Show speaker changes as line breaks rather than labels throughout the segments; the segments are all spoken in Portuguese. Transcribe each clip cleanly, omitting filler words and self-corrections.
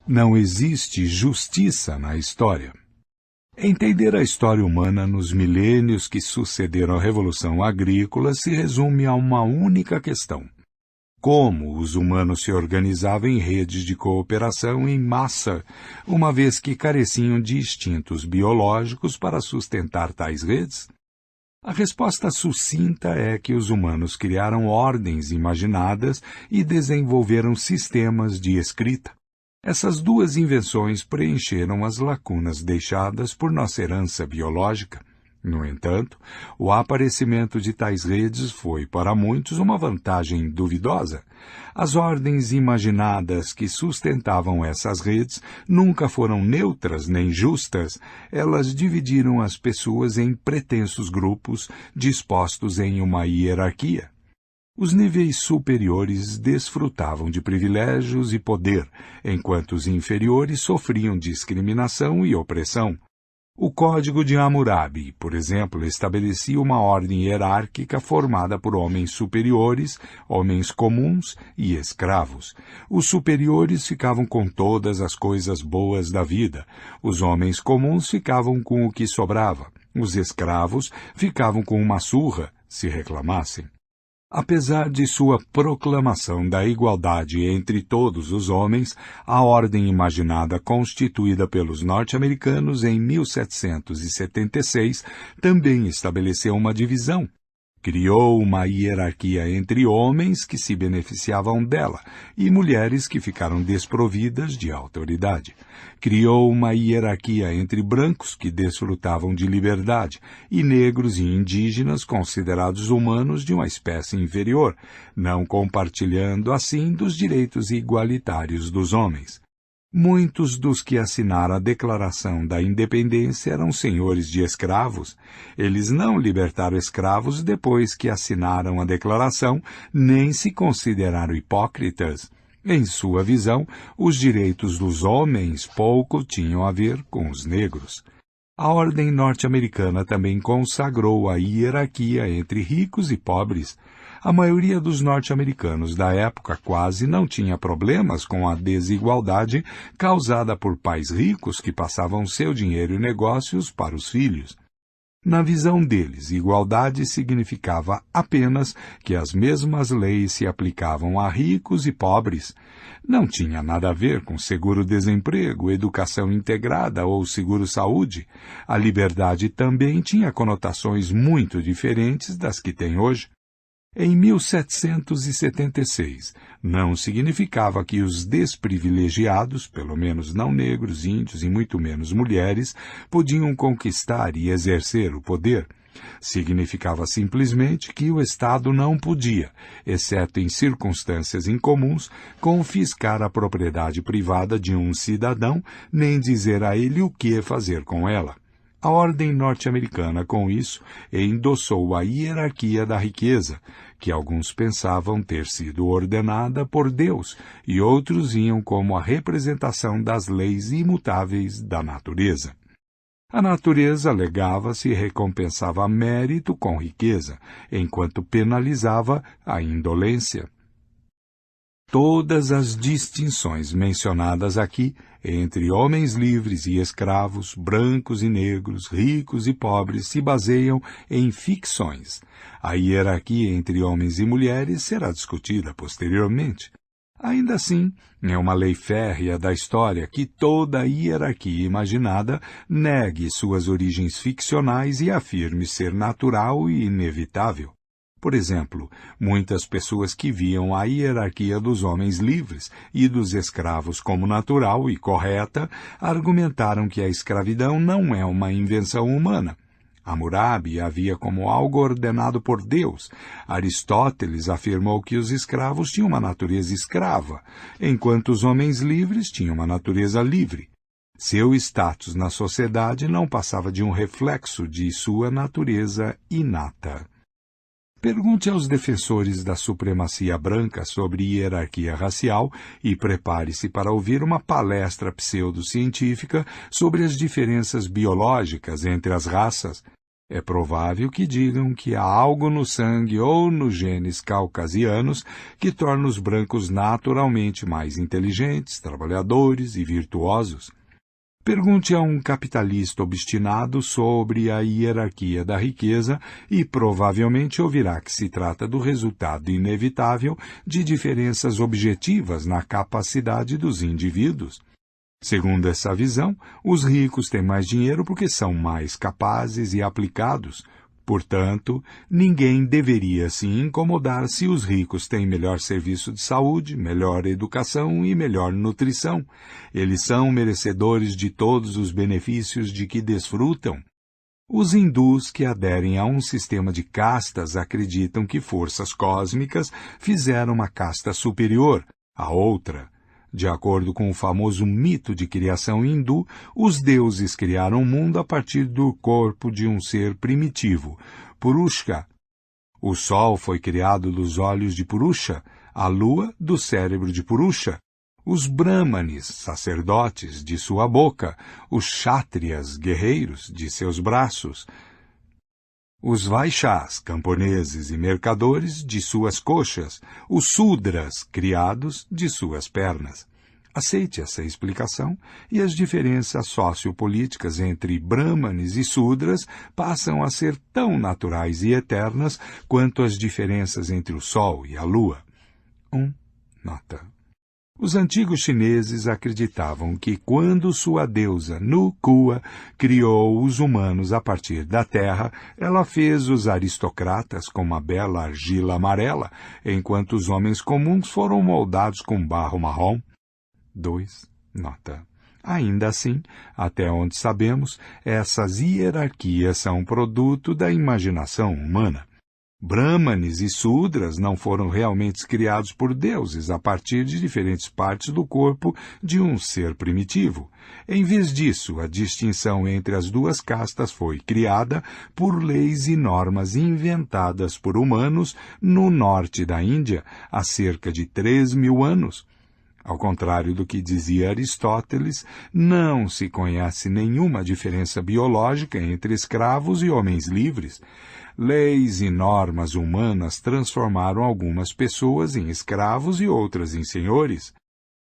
Não existe justiça na história. Entender a história humana nos milênios que sucederam a Revolução Agrícola se resume a uma única questão: como os humanos se organizavam em redes de cooperação em massa, uma vez que careciam de instintos biológicos para sustentar tais redes? A resposta sucinta é que os humanos criaram ordens imaginadas e desenvolveram sistemas de escrita. Essas duas invenções preencheram as lacunas deixadas por nossa herança biológica. No entanto, o aparecimento de tais redes foi, para muitos, uma vantagem duvidosa. As ordens imaginadas que sustentavam essas redes nunca foram neutras nem justas. Elas dividiram as pessoas em pretensos grupos dispostos em uma hierarquia. Os níveis superiores desfrutavam de privilégios e poder, enquanto os inferiores sofriam discriminação e opressão. O Código de Hammurabi, por exemplo, estabelecia uma ordem hierárquica formada por homens superiores, homens comuns e escravos. Os superiores ficavam com todas as coisas boas da vida. Os homens comuns ficavam com o que sobrava. Os escravos ficavam com uma surra, se reclamassem. Apesar de sua proclamação da igualdade entre todos os homens, a ordem imaginada constituída pelos norte-americanos em 1776 também estabeleceu uma divisão. Criou uma hierarquia entre homens que se beneficiavam dela e mulheres que ficaram desprovidas de autoridade. Criou uma hierarquia entre brancos que desfrutavam de liberdade e negros e indígenas considerados humanos de uma espécie inferior, não compartilhando assim dos direitos igualitários dos homens. Muitos dos que assinaram a Declaração da Independência eram senhores de escravos. Eles não libertaram escravos depois que assinaram a Declaração, nem se consideraram hipócritas. Em sua visão, os direitos dos homens pouco tinham a ver com os negros. A ordem norte-americana também consagrou a hierarquia entre ricos e pobres. A maioria dos norte-americanos da época quase não tinha problemas com a desigualdade causada por pais ricos que passavam seu dinheiro e negócios para os filhos. Na visão deles, igualdade significava apenas que as mesmas leis se aplicavam a ricos e pobres. Não tinha nada a ver com seguro-desemprego, educação integrada ou seguro-saúde. A liberdade também tinha conotações muito diferentes das que tem hoje. Em 1776, não significava que os desprivilegiados, pelo menos não negros, índios e muito menos mulheres, podiam conquistar e exercer o poder. Significava simplesmente que o Estado não podia, exceto em circunstâncias incomuns, confiscar a propriedade privada de um cidadão, nem dizer a ele o que fazer com ela. A ordem norte-americana, com isso, endossou a hierarquia da riqueza, que alguns pensavam ter sido ordenada por Deus e outros viam como a representação das leis imutáveis da natureza. A natureza alegava-se e recompensava mérito com riqueza, enquanto penalizava a indolência. Todas as distinções mencionadas aqui, entre homens livres e escravos, brancos e negros, ricos e pobres, se baseiam em ficções. A hierarquia entre homens e mulheres será discutida posteriormente. Ainda assim, é uma lei férrea da história que toda hierarquia imaginada negue suas origens ficcionais e afirme ser natural e inevitável. Por exemplo, muitas pessoas que viam a hierarquia dos homens livres e dos escravos como natural e correta argumentaram que a escravidão não é uma invenção humana. Hammurabi a via como algo ordenado por Deus. Aristóteles afirmou que os escravos tinham uma natureza escrava, enquanto os homens livres tinham uma natureza livre. Seu status na sociedade não passava de um reflexo de sua natureza inata. Pergunte aos defensores da supremacia branca sobre hierarquia racial e prepare-se para ouvir uma palestra pseudocientífica sobre as diferenças biológicas entre as raças. É provável que digam que há algo no sangue ou nos genes caucasianos que torna os brancos naturalmente mais inteligentes, trabalhadores e virtuosos. Pergunte a um capitalista obstinado sobre a hierarquia da riqueza e provavelmente ouvirá que se trata do resultado inevitável de diferenças objetivas na capacidade dos indivíduos. Segundo essa visão, os ricos têm mais dinheiro porque são mais capazes e aplicados. Portanto, ninguém deveria se incomodar se os ricos têm melhor serviço de saúde, melhor educação e melhor nutrição. Eles são merecedores de todos os benefícios de que desfrutam. Os hindus que aderem a um sistema de castas acreditam que forças cósmicas fizeram uma casta superior à outra. De acordo com o famoso mito de criação hindu, os deuses criaram o mundo a partir do corpo de um ser primitivo, Purusha. O sol foi criado dos olhos de Purusha, a lua do cérebro de Purusha, os brahmanes, sacerdotes, de sua boca, os kshatriyas, guerreiros, de seus braços, os vaixás, camponeses e mercadores, de suas coxas, os sudras, criados, de suas pernas. Aceite essa explicação e as diferenças sociopolíticas entre brahmanes e sudras passam a ser tão naturais e eternas quanto as diferenças entre o sol e a lua. Nota. Os antigos chineses acreditavam que quando sua deusa Nu-Kua criou os humanos a partir da terra, ela fez os aristocratas com uma bela argila amarela, enquanto os homens comuns foram moldados com barro marrom. 2. Nota. Ainda assim, até onde sabemos, essas hierarquias são produto da imaginação humana. Brahmanes e Sudras não foram realmente criados por deuses a partir de diferentes partes do corpo de um ser primitivo. Em vez disso, a distinção entre as duas castas foi criada por leis e normas inventadas por humanos no norte da Índia há cerca de 3.000 anos. Ao contrário do que dizia Aristóteles, não se conhece nenhuma diferença biológica entre escravos e homens livres. Leis e normas humanas transformaram algumas pessoas em escravos e outras em senhores.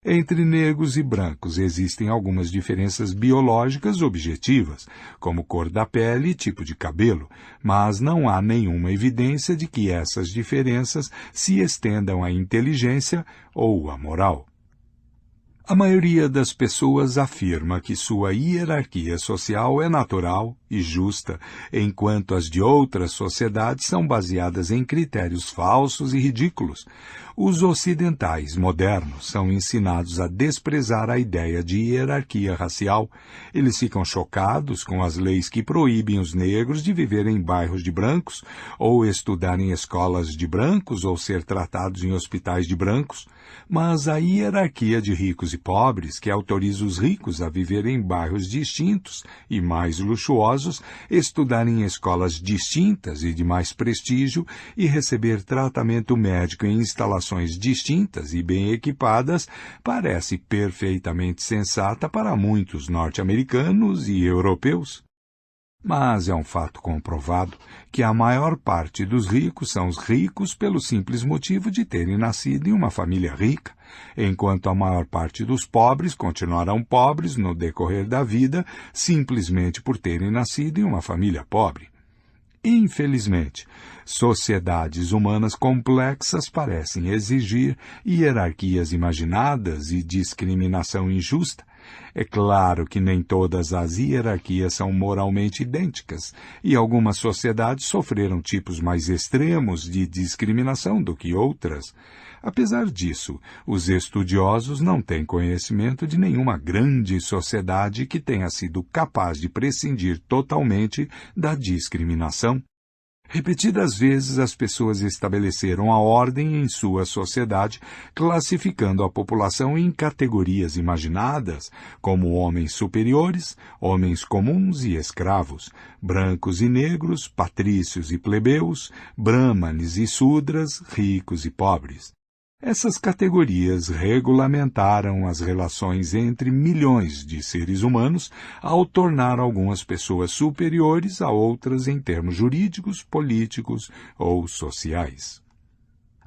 Entre negros e brancos existem algumas diferenças biológicas objetivas, como cor da pele e tipo de cabelo, mas não há nenhuma evidência de que essas diferenças se estendam à inteligência ou à moral. A maioria das pessoas afirma que sua hierarquia social é natural e justa, enquanto as de outras sociedades são baseadas em critérios falsos e ridículos. Os ocidentais modernos são ensinados a desprezar a ideia de hierarquia racial. Eles ficam chocados com as leis que proíbem os negros de viver em bairros de brancos, ou estudar em escolas de brancos, ou ser tratados em hospitais de brancos. Mas a hierarquia de ricos e pobres, que autoriza os ricos a viver em bairros distintos e mais luxuosos, estudar em escolas distintas e de mais prestígio e receber tratamento médico em instalações distintas e bem equipadas, parece perfeitamente sensata para muitos norte-americanos e europeus. Mas é um fato comprovado que a maior parte dos ricos são os ricos pelo simples motivo de terem nascido em uma família rica, enquanto a maior parte dos pobres continuarão pobres no decorrer da vida simplesmente por terem nascido em uma família pobre. Infelizmente, sociedades humanas complexas parecem exigir hierarquias imaginadas e discriminação injusta. É claro que nem todas as hierarquias são moralmente idênticas, e algumas sociedades sofreram tipos mais extremos de discriminação do que outras. Apesar disso, os estudiosos não têm conhecimento de nenhuma grande sociedade que tenha sido capaz de prescindir totalmente da discriminação. Repetidas vezes as pessoas estabeleceram a ordem em sua sociedade, classificando a população em categorias imaginadas, como homens superiores, homens comuns e escravos, brancos e negros, patrícios e plebeus, brahmanes e sudras, ricos e pobres. Essas categorias regulamentaram as relações entre milhões de seres humanos ao tornar algumas pessoas superiores a outras em termos jurídicos, políticos ou sociais.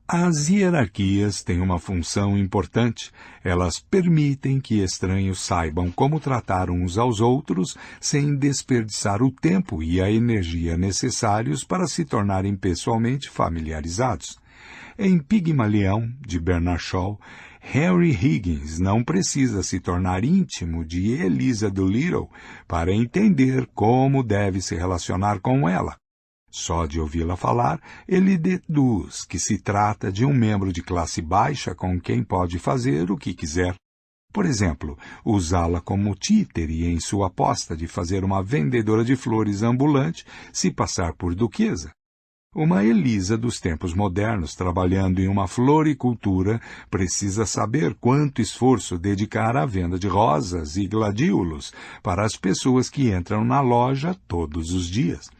As hierarquias têm uma função importante. Elas permitem que estranhos saibam como tratar uns aos outros sem desperdiçar o tempo e a energia necessários para se tornarem pessoalmente familiarizados. Em Pigmalião, de Bernard Shaw, Henry Higgins não precisa se tornar íntimo de Eliza Doolittle para entender como deve se relacionar com ela. Só de ouvi-la falar, ele deduz que se trata de um membro de classe baixa com quem pode fazer o que quiser. Por exemplo, usá-la como títere em sua aposta de fazer uma vendedora de flores ambulante se passar por duquesa. Uma Elisa dos tempos modernos trabalhando em uma floricultura precisa saber quanto esforço dedicar à venda de rosas e gladiolos para as pessoas que entram na loja todos os dias.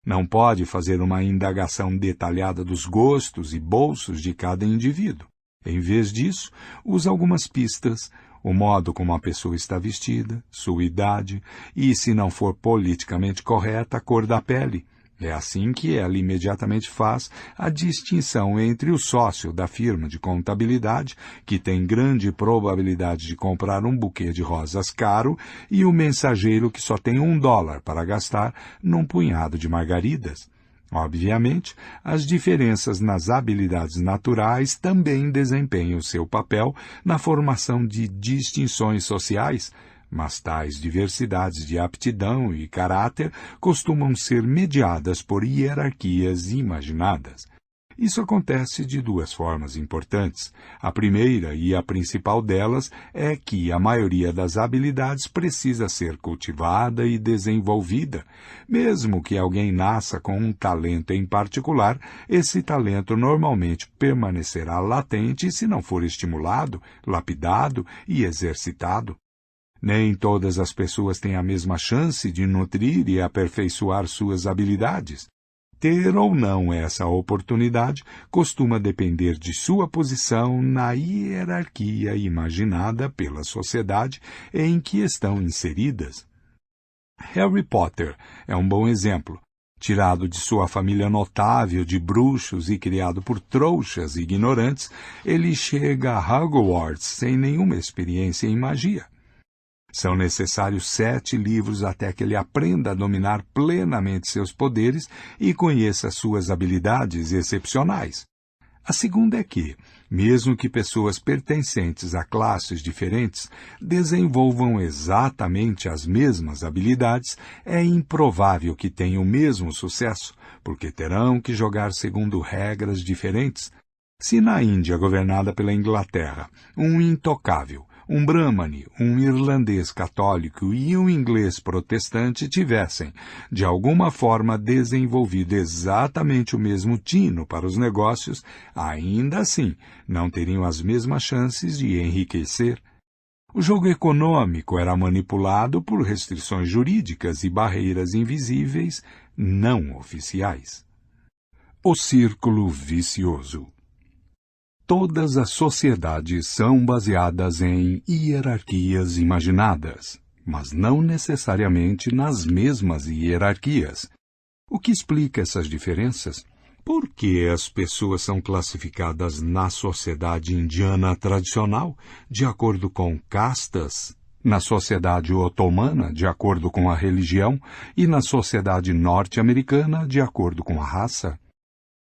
Não pode fazer uma indagação detalhada dos gostos e bolsos de cada indivíduo. Em vez disso, usa algumas pistas, o modo como a pessoa está vestida, sua idade e, se não for politicamente correta, a cor da pele. É assim que ela imediatamente faz a distinção entre o sócio da firma de contabilidade, que tem grande probabilidade de comprar um buquê de rosas caro, e o mensageiro que só tem $1 para gastar num punhado de margaridas. Obviamente, as diferenças nas habilidades naturais também desempenham seu papel na formação de distinções sociais, mas tais diversidades de aptidão e caráter costumam ser mediadas por hierarquias imaginadas. Isso acontece de duas formas importantes. A primeira e a principal delas é que a maioria das habilidades precisa ser cultivada e desenvolvida. Mesmo que alguém nasça com um talento em particular, esse talento normalmente permanecerá latente se não for estimulado, lapidado e exercitado. Nem todas as pessoas têm a mesma chance de nutrir e aperfeiçoar suas habilidades. Ter ou não essa oportunidade costuma depender de sua posição na hierarquia imaginada pela sociedade em que estão inseridas. Harry Potter é um bom exemplo. Tirado de sua família notável de bruxos e criado por trouxas ignorantes, ele chega a Hogwarts sem nenhuma experiência em magia. São necessários 7 livros até que ele aprenda a dominar plenamente seus poderes e conheça suas habilidades excepcionais. A segunda é que, mesmo que pessoas pertencentes a classes diferentes desenvolvam exatamente as mesmas habilidades, é improvável que tenham o mesmo sucesso, porque terão que jogar segundo regras diferentes. Se na Índia governada pela Inglaterra, um intocável, um brahmane, um irlandês católico e um inglês protestante tivessem, de alguma forma, desenvolvido exatamente o mesmo tino para os negócios, ainda assim não teriam as mesmas chances de enriquecer. O jogo econômico era manipulado por restrições jurídicas e barreiras invisíveis não oficiais. O círculo vicioso. Todas as sociedades são baseadas em hierarquias imaginadas, mas não necessariamente nas mesmas hierarquias. O que explica essas diferenças? Por que as pessoas são classificadas na sociedade indiana tradicional de acordo com castas, na sociedade otomana de acordo com a religião e na sociedade norte-americana de acordo com a raça?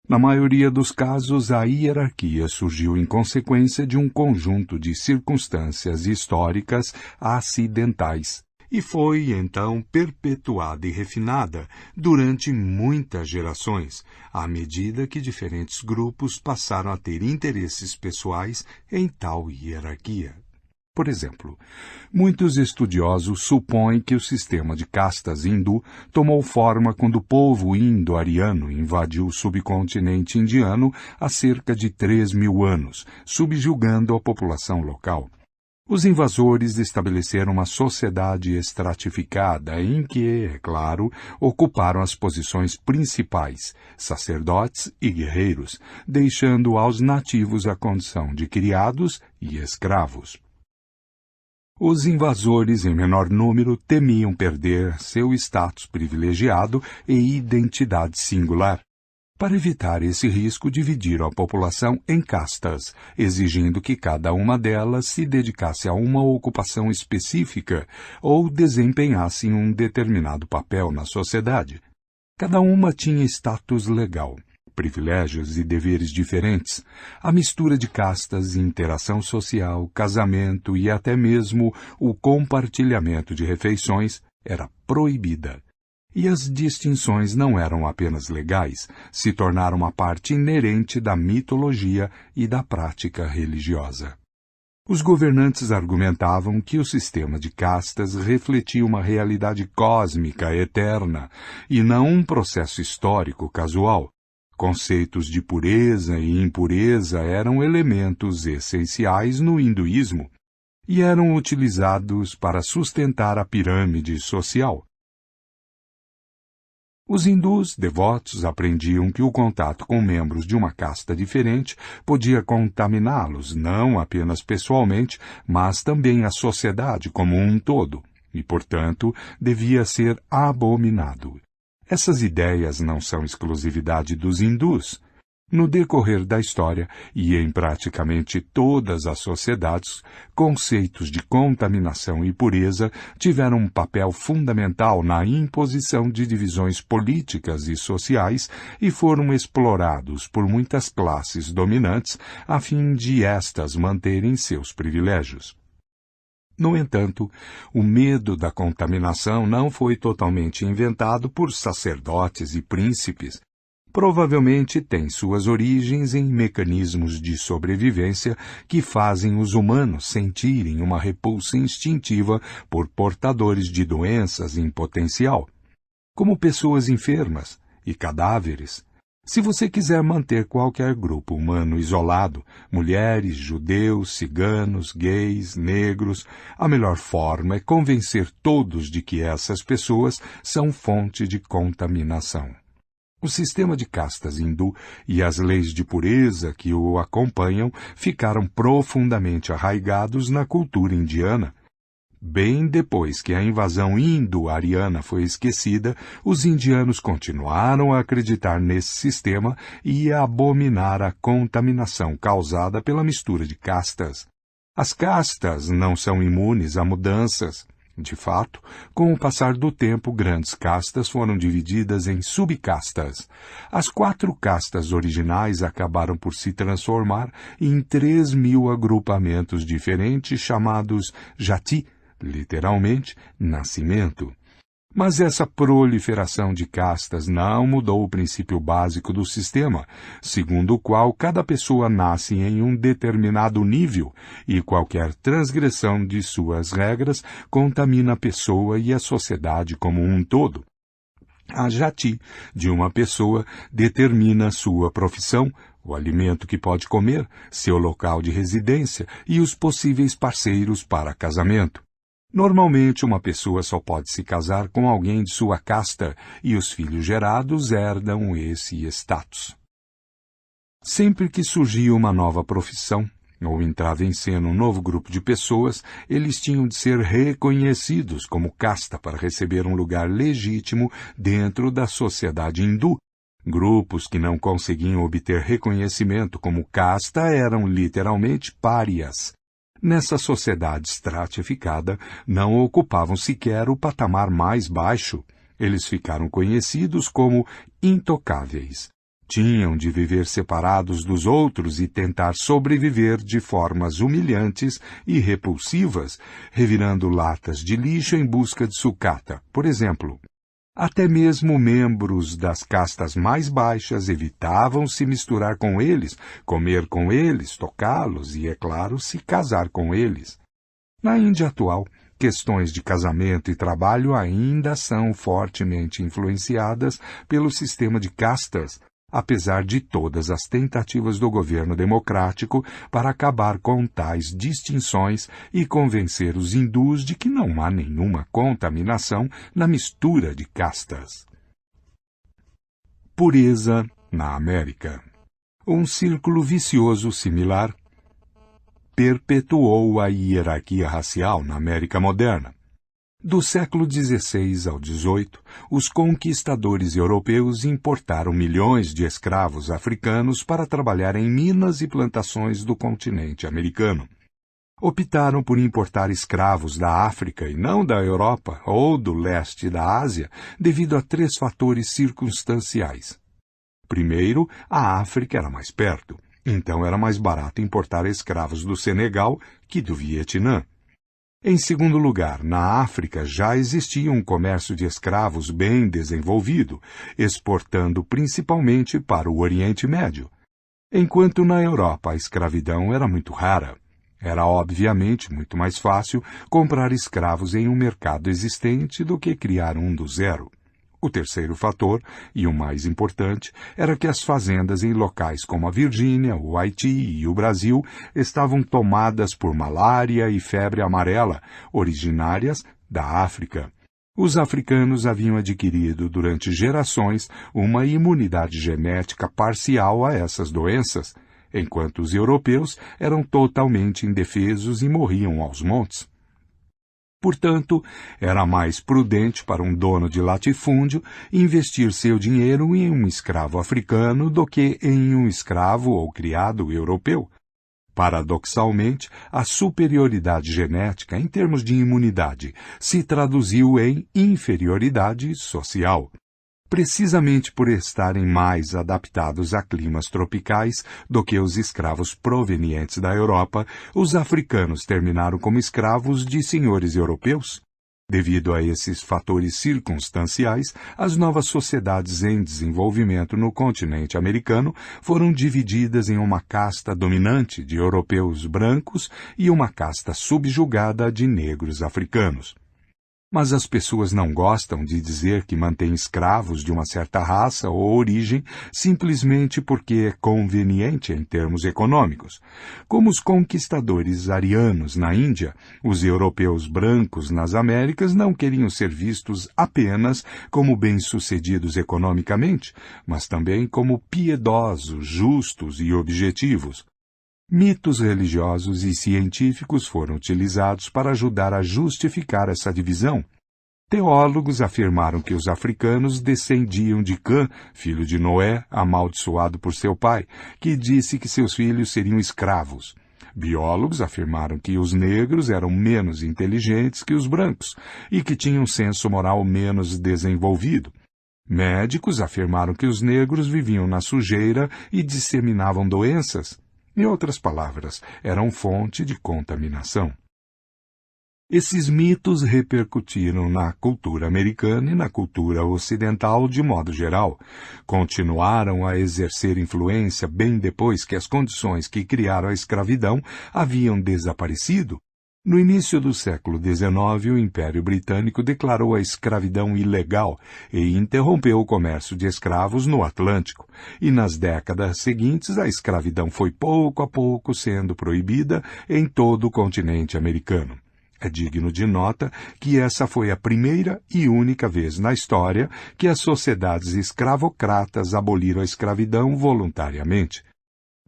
Na maioria dos casos, a hierarquia surgiu em consequência de um conjunto de circunstâncias históricas acidentais e foi, então, perpetuada e refinada durante muitas gerações, à medida que diferentes grupos passaram a ter interesses pessoais em tal hierarquia. Por exemplo, muitos estudiosos supõem que o sistema de castas hindu tomou forma quando o povo indo-ariano invadiu o subcontinente indiano há cerca de 3.000 anos, subjugando a população local. Os invasores estabeleceram uma sociedade estratificada em que, é claro, ocuparam as posições principais, sacerdotes e guerreiros, deixando aos nativos a condição de criados e escravos. Os invasores, em menor número, temiam perder seu status privilegiado e identidade singular. Para evitar esse risco, dividiram a população em castas, exigindo que cada uma delas se dedicasse a uma ocupação específica ou desempenhasse um determinado papel na sociedade. Cada uma tinha status legal, privilégios e deveres diferentes. A mistura de castas, interação social, casamento e até mesmo o compartilhamento de refeições era proibida. E as distinções não eram apenas legais, se tornaram uma parte inerente da mitologia e da prática religiosa. Os governantes argumentavam que o sistema de castas refletia uma realidade cósmica eterna e não um processo histórico casual. Conceitos de pureza e impureza eram elementos essenciais no hinduísmo e eram utilizados para sustentar a pirâmide social. Os hindus devotos aprendiam que o contato com membros de uma casta diferente podia contaminá-los, não apenas pessoalmente, mas também a sociedade como um todo, e, portanto, devia ser abominado. Essas ideias não são exclusividade dos hindus. No decorrer da história, e em praticamente todas as sociedades, conceitos de contaminação e pureza tiveram um papel fundamental na imposição de divisões políticas e sociais e foram explorados por muitas classes dominantes a fim de estas manterem seus privilégios. No entanto, o medo da contaminação não foi totalmente inventado por sacerdotes e príncipes. Provavelmente tem suas origens em mecanismos de sobrevivência que fazem os humanos sentirem uma repulsa instintiva por portadores de doenças em potencial, como pessoas enfermas e cadáveres. Se você quiser manter qualquer grupo humano isolado, mulheres, judeus, ciganos, gays, negros, a melhor forma é convencer todos de que essas pessoas são fonte de contaminação. O sistema de castas hindu e as leis de pureza que o acompanham ficaram profundamente arraigados na cultura indiana. Bem depois que a invasão indo-ariana foi esquecida, os indianos continuaram a acreditar nesse sistema e a abominar a contaminação causada pela mistura de castas. As castas não são imunes a mudanças. De fato, com o passar do tempo, grandes castas foram divididas em subcastas. As 4 castas originais acabaram por se transformar em 3.000 agrupamentos diferentes chamados jati, literalmente, nascimento. Mas essa proliferação de castas não mudou o princípio básico do sistema, segundo o qual cada pessoa nasce em um determinado nível e qualquer transgressão de suas regras contamina a pessoa e a sociedade como um todo. A jati de uma pessoa determina sua profissão, o alimento que pode comer, seu local de residência e os possíveis parceiros para casamento. Normalmente, uma pessoa só pode se casar com alguém de sua casta e os filhos gerados herdam esse status. Sempre que surgia uma nova profissão, ou entrava em cena um novo grupo de pessoas, eles tinham de ser reconhecidos como casta para receber um lugar legítimo dentro da sociedade hindu. Grupos que não conseguiam obter reconhecimento como casta eram literalmente párias. Nessa sociedade estratificada, não ocupavam sequer o patamar mais baixo. Eles ficaram conhecidos como intocáveis. Tinham de viver separados dos outros e tentar sobreviver de formas humilhantes e repulsivas, revirando latas de lixo em busca de sucata, por exemplo. Até mesmo membros das castas mais baixas evitavam se misturar com eles, comer com eles, tocá-los e, é claro, se casar com eles. Na Índia atual, questões de casamento e trabalho ainda são fortemente influenciadas pelo sistema de castas, apesar de todas as tentativas do governo democrático para acabar com tais distinções e convencer os hindus de que não há nenhuma contaminação na mistura de castas. Pureza na América. Um círculo vicioso similar perpetuou a hierarquia racial na América moderna. Do século XVI ao XVIII, os conquistadores europeus importaram milhões de escravos africanos para trabalhar em minas e plantações do continente americano. Optaram por importar escravos da África e não da Europa ou do leste da Ásia devido a 3 fatores circunstanciais. Primeiro, a África era mais perto, então era mais barato importar escravos do Senegal que do Vietnã. Em segundo lugar, na África já existia um comércio de escravos bem desenvolvido, exportando principalmente para o Oriente Médio. Enquanto na Europa a escravidão era muito rara. Era obviamente muito mais fácil comprar escravos em um mercado existente do que criar um do zero. O terceiro fator, e o mais importante, era que as fazendas em locais como a Virgínia, o Haiti e o Brasil estavam tomadas por malária e febre amarela, originárias da África. Os africanos haviam adquirido durante gerações uma imunidade genética parcial a essas doenças, enquanto os europeus eram totalmente indefesos e morriam aos montes. Portanto, era mais prudente para um dono de latifúndio investir seu dinheiro em um escravo africano do que em um escravo ou criado europeu. Paradoxalmente, a superioridade genética em termos de imunidade se traduziu em inferioridade social. Precisamente por estarem mais adaptados a climas tropicais do que os escravos provenientes da Europa, os africanos terminaram como escravos de senhores europeus. Devido a esses fatores circunstanciais, as novas sociedades em desenvolvimento no continente americano foram divididas em uma casta dominante de europeus brancos e uma casta subjugada de negros africanos. Mas as pessoas não gostam de dizer que mantêm escravos de uma certa raça ou origem simplesmente porque é conveniente em termos econômicos. Como os conquistadores arianos na Índia, os europeus brancos nas Américas não queriam ser vistos apenas como bem-sucedidos economicamente, mas também como piedosos, justos e objetivos. Mitos religiosos e científicos foram utilizados para ajudar a justificar essa divisão. Teólogos afirmaram que os africanos descendiam de Cã, filho de Noé, amaldiçoado por seu pai, que disse que seus filhos seriam escravos. Biólogos afirmaram que os negros eram menos inteligentes que os brancos e que tinham um senso moral menos desenvolvido. Médicos afirmaram que os negros viviam na sujeira e disseminavam doenças. Em outras palavras, eram fonte de contaminação. Esses mitos repercutiram na cultura americana e na cultura ocidental de modo geral. Continuaram a exercer influência bem depois que as condições que criaram a escravidão haviam desaparecido. No início do século XIX, o Império Britânico declarou a escravidão ilegal e interrompeu o comércio de escravos no Atlântico, e nas décadas seguintes a escravidão foi pouco a pouco sendo proibida em todo o continente americano. É digno de nota que essa foi a primeira e única vez na história que as sociedades escravocratas aboliram a escravidão voluntariamente.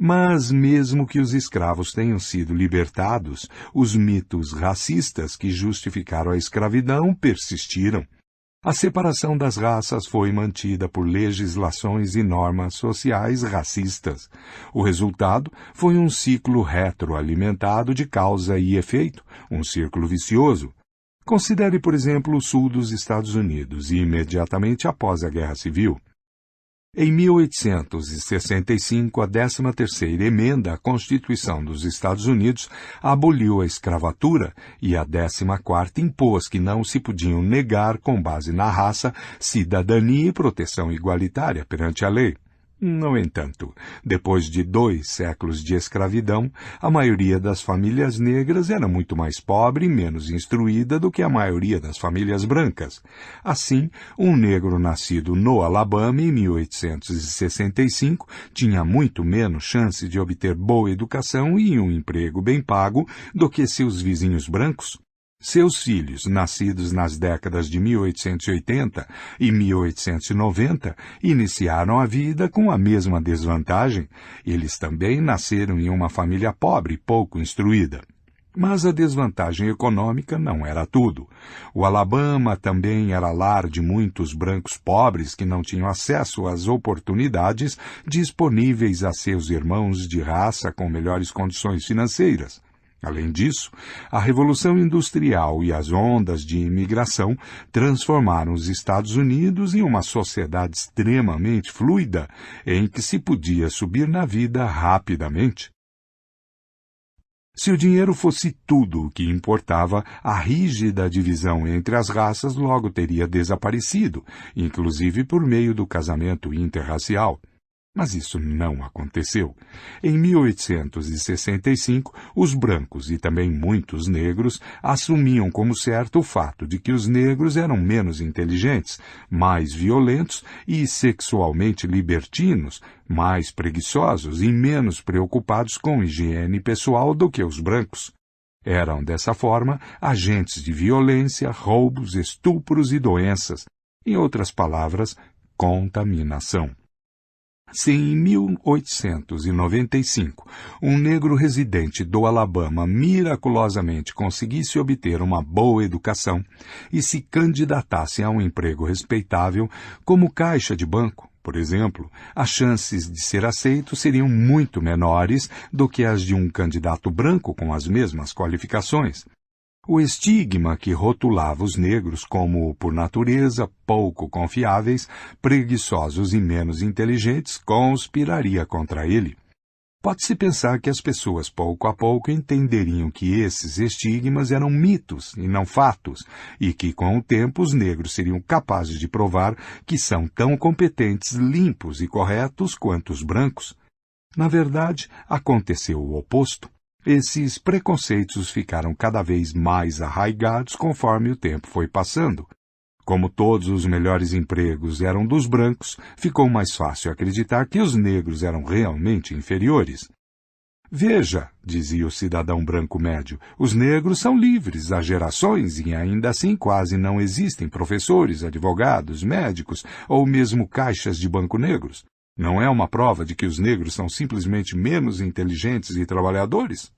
Mas, mesmo que os escravos tenham sido libertados, os mitos racistas que justificaram a escravidão persistiram. A separação das raças foi mantida por legislações e normas sociais racistas. O resultado foi um ciclo retroalimentado de causa e efeito, um círculo vicioso. Considere, por exemplo, o sul dos Estados Unidos, imediatamente após a Guerra Civil. Em 1865, a 13ª emenda à Constituição dos Estados Unidos aboliu a escravatura e a 14ª impôs que não se podiam negar, com base na raça, cidadania e proteção igualitária perante a lei. No entanto, depois de 2 séculos de escravidão, a maioria das famílias negras era muito mais pobre e menos instruída do que a maioria das famílias brancas. Assim, um negro nascido no Alabama em 1865 tinha muito menos chance de obter boa educação e um emprego bem pago do que seus vizinhos brancos. Seus filhos, nascidos nas décadas de 1880 e 1890, iniciaram a vida com a mesma desvantagem. Eles também nasceram em uma família pobre e pouco instruída. Mas a desvantagem econômica não era tudo. O Alabama também era lar de muitos brancos pobres que não tinham acesso às oportunidades disponíveis a seus irmãos de raça com melhores condições financeiras. Além disso, a Revolução Industrial e as ondas de imigração transformaram os Estados Unidos em uma sociedade extremamente fluida, em que se podia subir na vida rapidamente. Se o dinheiro fosse tudo o que importava, a rígida divisão entre as raças logo teria desaparecido, inclusive por meio do casamento interracial. Mas isso não aconteceu. Em 1865, os brancos e também muitos negros assumiam como certo o fato de que os negros eram menos inteligentes, mais violentos e sexualmente libertinos, mais preguiçosos e menos preocupados com higiene pessoal do que os brancos. Eram, dessa forma, agentes de violência, roubos, estupros e doenças. Em outras palavras, contaminação. Se em 1895 um negro residente do Alabama miraculosamente conseguisse obter uma boa educação e se candidatasse a um emprego respeitável como caixa de banco, por exemplo, as chances de ser aceito seriam muito menores do que as de um candidato branco com as mesmas qualificações. O estigma que rotulava os negros como, por natureza, pouco confiáveis, preguiçosos e menos inteligentes, conspiraria contra ele. Pode-se pensar que as pessoas pouco a pouco entenderiam que esses estigmas eram mitos e não fatos, e que com o tempo os negros seriam capazes de provar que são tão competentes, limpos e corretos quanto os brancos. Na verdade, aconteceu o oposto. Esses preconceitos ficaram cada vez mais arraigados conforme o tempo foi passando. Como todos os melhores empregos eram dos brancos, ficou mais fácil acreditar que os negros eram realmente inferiores. Veja, dizia o cidadão branco médio, os negros são livres há gerações e ainda assim quase não existem professores, advogados, médicos ou mesmo caixas de banco negros. Não é uma prova de que os negros são simplesmente menos inteligentes e trabalhadores?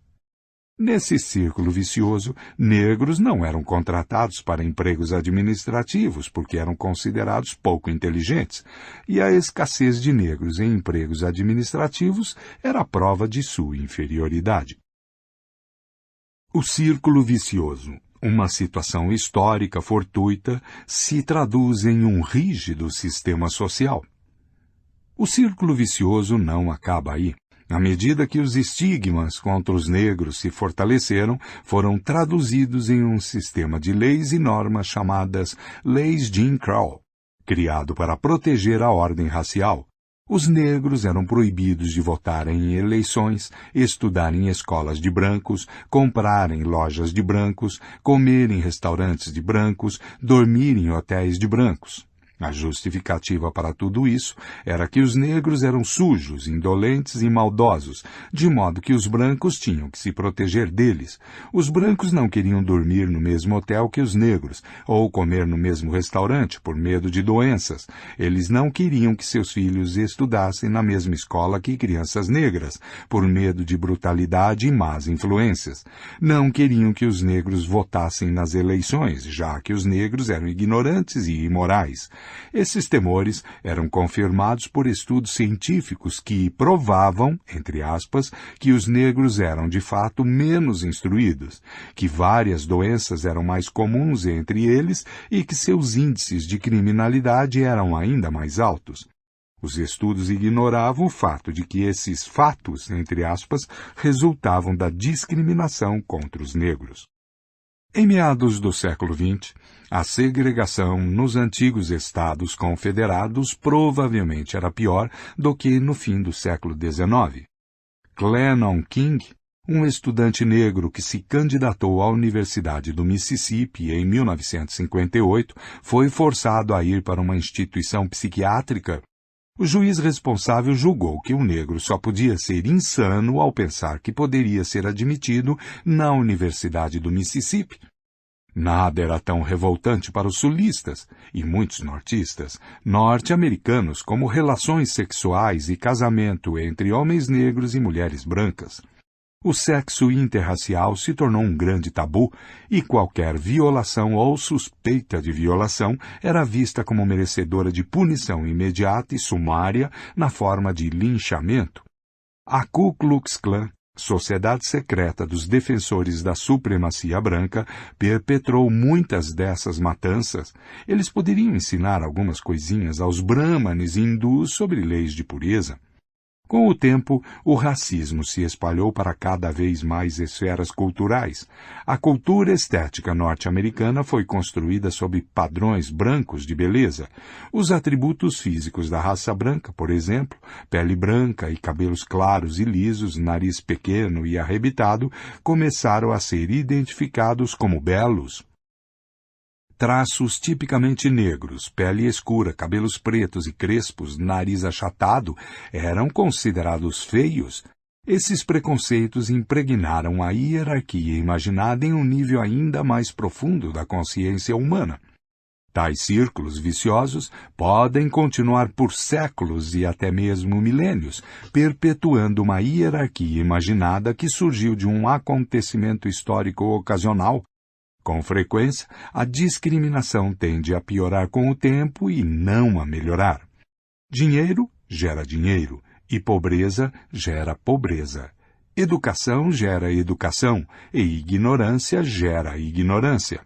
Nesse círculo vicioso, negros não eram contratados para empregos administrativos porque eram considerados pouco inteligentes, e a escassez de negros em empregos administrativos era prova de sua inferioridade. O círculo vicioso, uma situação histórica fortuita, se traduz em um rígido sistema social. O círculo vicioso não acaba aí. À medida que os estigmas contra os negros se fortaleceram, foram traduzidos em um sistema de leis e normas chamadas Leis Jim Crow, criado para proteger a ordem racial. Os negros eram proibidos de votar em eleições, estudar em escolas de brancos, comprar em lojas de brancos, comer em restaurantes de brancos, dormir em hotéis de brancos. A justificativa para tudo isso era que os negros eram sujos, indolentes e maldosos, de modo que os brancos tinham que se proteger deles. Os brancos não queriam dormir no mesmo hotel que os negros, ou comer no mesmo restaurante por medo de doenças. Eles não queriam que seus filhos estudassem na mesma escola que crianças negras, por medo de brutalidade e más influências. Não queriam que os negros votassem nas eleições, já que os negros eram ignorantes e imorais. Esses temores eram confirmados por estudos científicos que provavam, entre aspas, que os negros eram de fato menos instruídos, que várias doenças eram mais comuns entre eles e que seus índices de criminalidade eram ainda mais altos. Os estudos ignoravam o fato de que esses fatos, entre aspas, resultavam da discriminação contra os negros. Em meados do século XX, a segregação nos antigos estados confederados provavelmente era pior do que no fim do século XIX. Clennon King, um estudante negro que se candidatou à Universidade do Mississippi em 1958, foi forçado a ir para uma instituição psiquiátrica. O juiz responsável julgou que o negro só podia ser insano ao pensar que poderia ser admitido na Universidade do Mississippi. Nada era tão revoltante para os sulistas e muitos nortistas, norte-americanos, como relações sexuais e casamento entre homens negros e mulheres brancas. O sexo interracial se tornou um grande tabu e qualquer violação ou suspeita de violação era vista como merecedora de punição imediata e sumária na forma de linchamento. A Ku Klux Klan, Sociedade Secreta dos Defensores da Supremacia Branca, perpetrou muitas dessas matanças. Eles poderiam ensinar algumas coisinhas aos brahmanes hindus sobre leis de pureza. Com o tempo, o racismo se espalhou para cada vez mais esferas culturais. A cultura estética norte-americana foi construída sob padrões brancos de beleza. Os atributos físicos da raça branca, por exemplo, pele branca e cabelos claros e lisos, nariz pequeno e arrebitado, começaram a ser identificados como belos. Traços tipicamente negros, pele escura, cabelos pretos e crespos, nariz achatado, eram considerados feios. Esses preconceitos impregnaram a hierarquia imaginada em um nível ainda mais profundo da consciência humana. Tais círculos viciosos podem continuar por séculos e até mesmo milênios, perpetuando uma hierarquia imaginada que surgiu de um acontecimento histórico ocasional. Com frequência, a discriminação tende a piorar com o tempo e não a melhorar. Dinheiro gera dinheiro e pobreza gera pobreza. Educação gera educação e ignorância gera ignorância.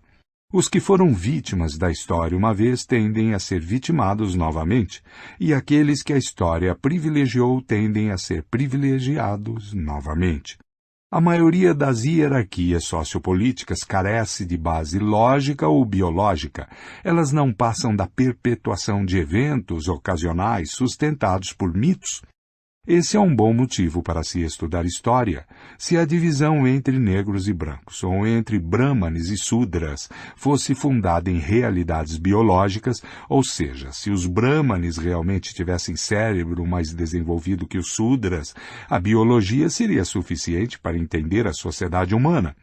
Os que foram vítimas da história uma vez tendem a ser vitimados novamente, e aqueles que a história privilegiou tendem a ser privilegiados novamente. A maioria das hierarquias sociopolíticas carece de base lógica ou biológica. Elas não passam da perpetuação de eventos ocasionais sustentados por mitos. Esse é um bom motivo para se estudar história. Se a divisão entre negros e brancos, ou entre brahmanes e sudras, fosse fundada em realidades biológicas, ou seja, se os brahmanes realmente tivessem cérebro mais desenvolvido que os sudras, a biologia seria suficiente para entender a sociedade humana.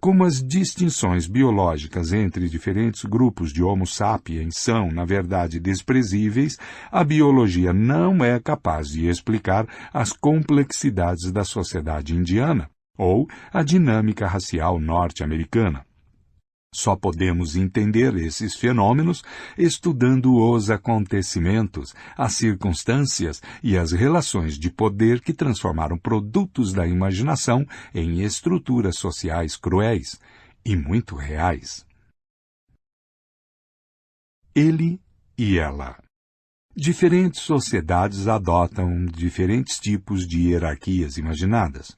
Como as distinções biológicas entre diferentes grupos de Homo sapiens são, na verdade, desprezíveis, a biologia não é capaz de explicar as complexidades da sociedade indiana ou a dinâmica racial norte-americana. Só podemos entender esses fenômenos estudando os acontecimentos, as circunstâncias e as relações de poder que transformaram produtos da imaginação em estruturas sociais cruéis e muito reais. Ele e ela. Diferentes sociedades adotam diferentes tipos de hierarquias imaginadas.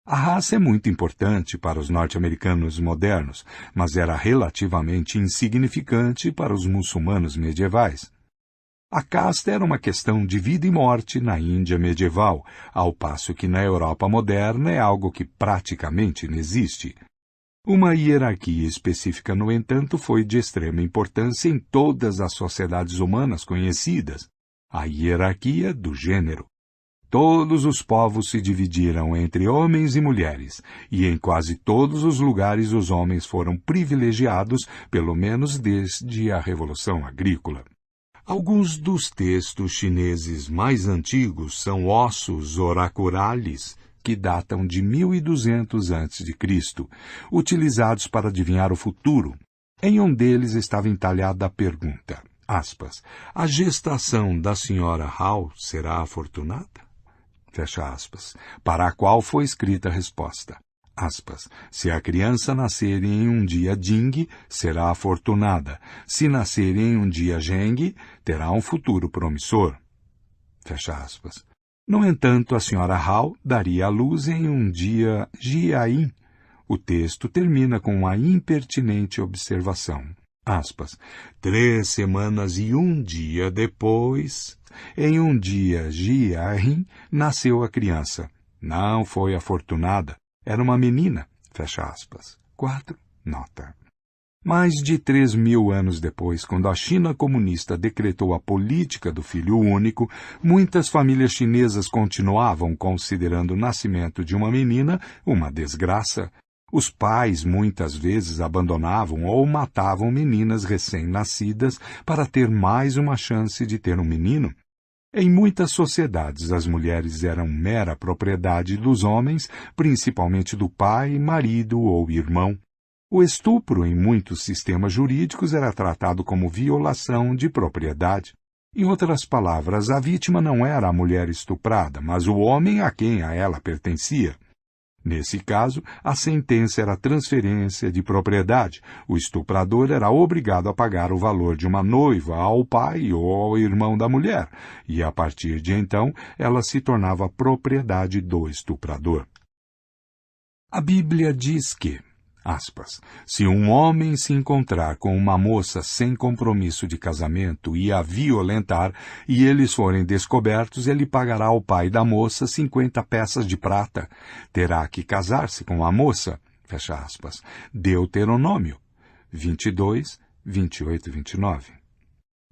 A raça é muito importante para os norte-americanos modernos, mas era relativamente insignificante para os muçulmanos medievais. A casta era uma questão de vida e morte na Índia medieval, ao passo que na Europa moderna é algo que praticamente não existe. Uma hierarquia específica, no entanto, foi de extrema importância em todas as sociedades humanas conhecidas, a hierarquia do gênero. Todos os povos se dividiram entre homens e mulheres, e em quase todos os lugares os homens foram privilegiados, pelo menos desde a Revolução Agrícola. Alguns dos textos chineses mais antigos são ossos oraculares, que datam de 1200 a.C., utilizados para adivinhar o futuro. Em um deles estava entalhada a pergunta, aspas, a gestação da senhora Hao será afortunada? Fecha aspas, para a qual foi escrita a resposta, aspas, se a criança nascer em um dia Jing, será afortunada, se nascer em um dia Zheng, terá um futuro promissor. Fecha aspas. No entanto, a senhora Hao daria à luz em um dia Jiayin, O texto termina com uma impertinente observação. Aspas, 3 semanas e 1 dia depois, em um dia Jiahin, nasceu a criança. Não foi afortunada, era uma menina. Fecha aspas. 4. Nota. Mais de 3.000 anos depois, quando a China comunista decretou a política do filho único, muitas famílias chinesas continuavam considerando o nascimento de uma menina uma desgraça. Os pais muitas vezes abandonavam ou matavam meninas recém-nascidas para ter mais uma chance de ter um menino. Em muitas sociedades, as mulheres eram mera propriedade dos homens, principalmente do pai, marido ou irmão. O estupro, em muitos sistemas jurídicos, era tratado como violação de propriedade. Em outras palavras, a vítima não era a mulher estuprada, mas o homem a quem a ela pertencia. Nesse caso, a sentença era transferência de propriedade. O estuprador era obrigado a pagar o valor de uma noiva ao pai ou ao irmão da mulher, e a partir de então, ela se tornava propriedade do estuprador. A Bíblia diz que, aspas, se um homem se encontrar com uma moça sem compromisso de casamento e a violentar, e eles forem descobertos, ele pagará ao pai da moça 50 peças de prata. Terá que casar-se com a moça. Fecha aspas. Deuteronômio 22, 28 e 29.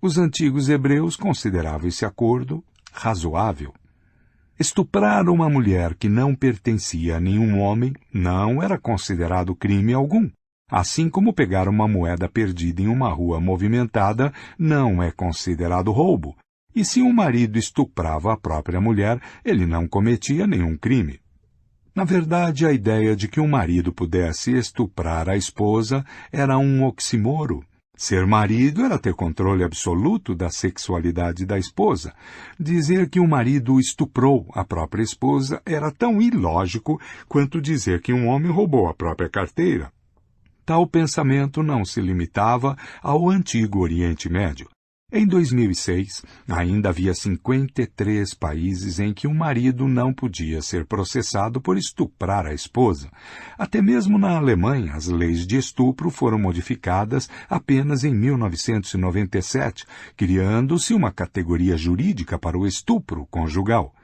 Os antigos hebreus consideravam esse acordo razoável. Estuprar uma mulher que não pertencia a nenhum homem não era considerado crime algum, assim como pegar uma moeda perdida em uma rua movimentada não é considerado roubo. E se um marido estuprava a própria mulher, ele não cometia nenhum crime. Na verdade, a ideia de que um marido pudesse estuprar a esposa era um oxímoro. Ser marido era ter controle absoluto da sexualidade da esposa. Dizer que um marido estuprou a própria esposa era tão ilógico quanto dizer que um homem roubou a própria carteira. Tal pensamento não se limitava ao antigo Oriente Médio. Em 2006, ainda havia 53 países em que um marido não podia ser processado por estuprar a esposa. Até mesmo na Alemanha, as leis de estupro foram modificadas apenas em 1997, criando-se uma categoria jurídica para o estupro conjugal.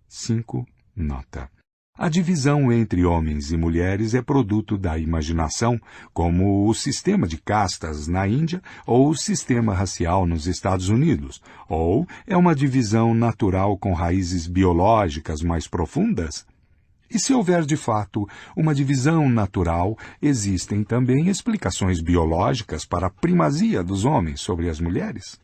5. Nota. A divisão entre homens e mulheres é produto da imaginação, como o sistema de castas na Índia ou o sistema racial nos Estados Unidos, ou é uma divisão natural com raízes biológicas mais profundas? E se houver de fato uma divisão natural, existem também explicações biológicas para a primazia dos homens sobre as mulheres?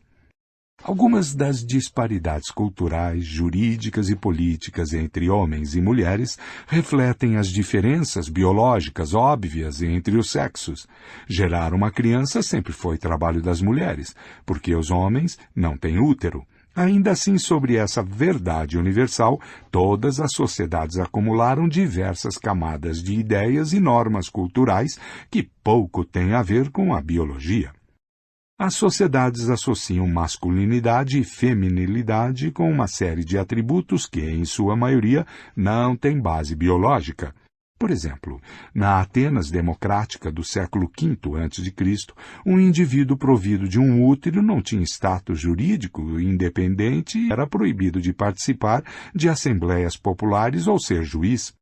Algumas das disparidades culturais, jurídicas e políticas entre homens e mulheres refletem as diferenças biológicas óbvias entre os sexos. Gerar uma criança sempre foi trabalho das mulheres, porque os homens não têm útero. Ainda assim, sobre essa verdade universal, todas as sociedades acumularam diversas camadas de ideias e normas culturais que pouco têm a ver com a biologia. As sociedades associam masculinidade e feminilidade com uma série de atributos que, em sua maioria, não têm base biológica. Por exemplo, na Atenas democrática do século V a.C., um indivíduo provido de um útero não tinha status jurídico independente e era proibido de participar de assembleias populares ou ser juiz.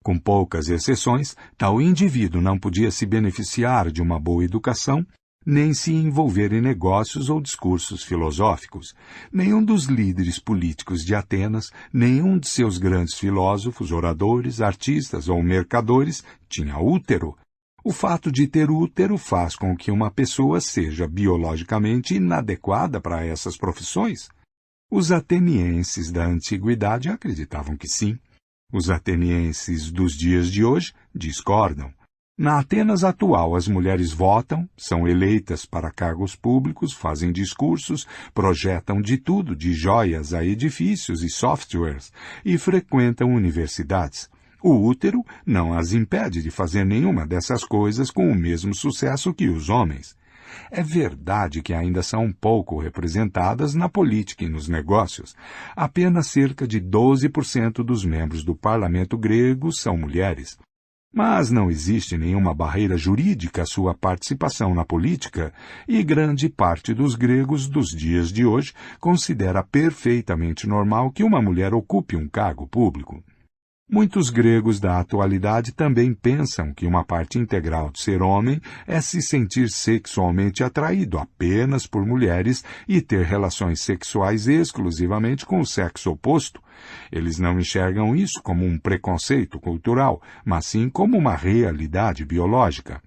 Com poucas exceções, tal indivíduo não podia se beneficiar de uma boa educação, nem se envolver em negócios ou discursos filosóficos. Nenhum dos líderes políticos de Atenas, nenhum de seus grandes filósofos, oradores, artistas ou mercadores tinha útero. O fato de ter útero faz com que uma pessoa seja biologicamente inadequada para essas profissões? Os atenienses da antiguidade acreditavam que sim. Os atenienses dos dias de hoje discordam. Na Atenas atual, as mulheres votam, são eleitas para cargos públicos, fazem discursos, projetam de tudo, de joias a edifícios e softwares, e frequentam universidades. O útero não as impede de fazer nenhuma dessas coisas com o mesmo sucesso que os homens. É verdade que ainda são pouco representadas na política e nos negócios. Apenas cerca de 12% dos membros do parlamento grego são mulheres. Mas não existe nenhuma barreira jurídica à sua participação na política, e grande parte dos gregos dos dias de hoje considera perfeitamente normal que uma mulher ocupe um cargo público. Muitos gregos da atualidade também pensam que uma parte integral de ser homem é se sentir sexualmente atraído apenas por mulheres e ter relações sexuais exclusivamente com o sexo oposto. Eles não enxergam isso como um preconceito cultural, mas sim como uma realidade biológica.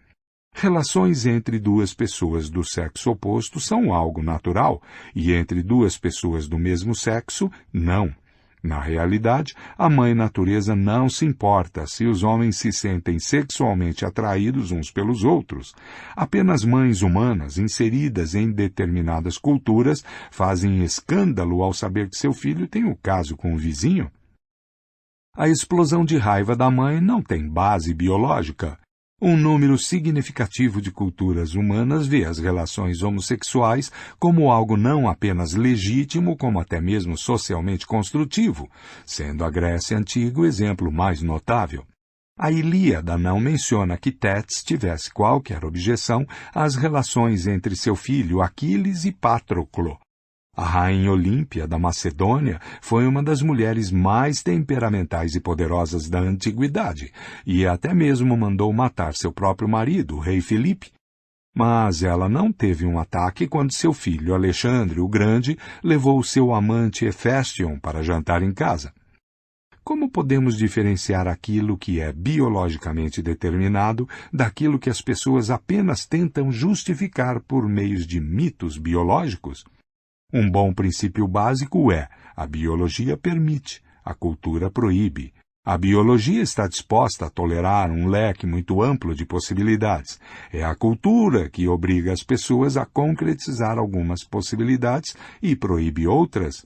Relações entre duas pessoas do sexo oposto são algo natural, e entre duas pessoas do mesmo sexo, não. Na realidade, a Mãe Natureza não se importa se os homens se sentem sexualmente atraídos uns pelos outros. Apenas mães humanas inseridas em determinadas culturas fazem escândalo ao saber que seu filho tem um caso com o vizinho. A explosão de raiva da mãe não tem base biológica. Um número significativo de culturas humanas vê as relações homossexuais como algo não apenas legítimo, como até mesmo socialmente construtivo, sendo a Grécia Antiga o exemplo mais notável. A Ilíada não menciona que Tétis tivesse qualquer objeção às relações entre seu filho Aquiles e Patroclo. A rainha Olímpia da Macedônia foi uma das mulheres mais temperamentais e poderosas da antiguidade, e até mesmo mandou matar seu próprio marido, o rei Filipe. Mas ela não teve um ataque quando seu filho Alexandre o Grande levou seu amante Heféstion para jantar em casa. Como podemos diferenciar aquilo que é biologicamente determinado daquilo que as pessoas apenas tentam justificar por meios de mitos biológicos? Um bom princípio básico é: a biologia permite, a cultura proíbe. A biologia está disposta a tolerar um leque muito amplo de possibilidades. É a cultura que obriga as pessoas a concretizar algumas possibilidades e proíbe outras.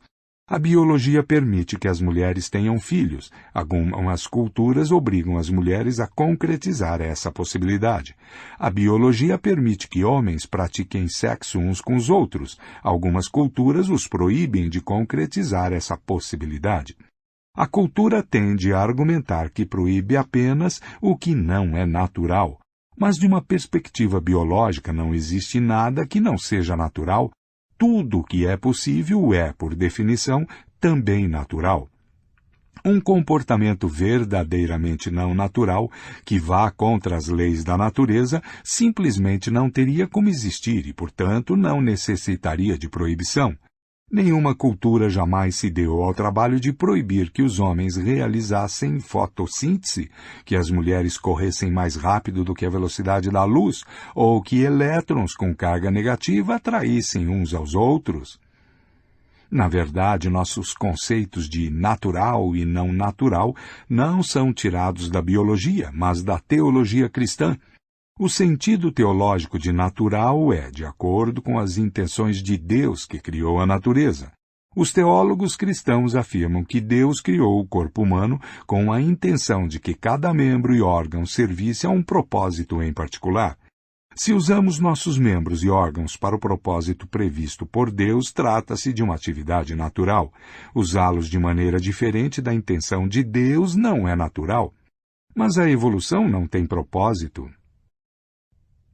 A biologia permite que as mulheres tenham filhos. Algumas culturas obrigam as mulheres a concretizar essa possibilidade. A biologia permite que homens pratiquem sexo uns com os outros. Algumas culturas os proíbem de concretizar essa possibilidade. A cultura tende a argumentar que proíbe apenas o que não é natural. Mas de uma perspectiva biológica não existe nada que não seja natural. Tudo o que é possível é, por definição, também natural. Um comportamento verdadeiramente não natural, que vá contra as leis da natureza, simplesmente não teria como existir e, portanto, não necessitaria de proibição. Nenhuma cultura jamais se deu ao trabalho de proibir que os homens realizassem fotossíntese, que as mulheres corressem mais rápido do que a velocidade da luz, ou que elétrons com carga negativa atraíssem uns aos outros. Na verdade, nossos conceitos de natural e não natural não são tirados da biologia, mas da teologia cristã. O sentido teológico de natural é de acordo com as intenções de Deus que criou a natureza. Os teólogos cristãos afirmam que Deus criou o corpo humano com a intenção de que cada membro e órgão servisse a um propósito em particular. Se usamos nossos membros e órgãos para o propósito previsto por Deus, trata-se de uma atividade natural. Usá-los de maneira diferente da intenção de Deus não é natural. Mas a evolução não tem propósito.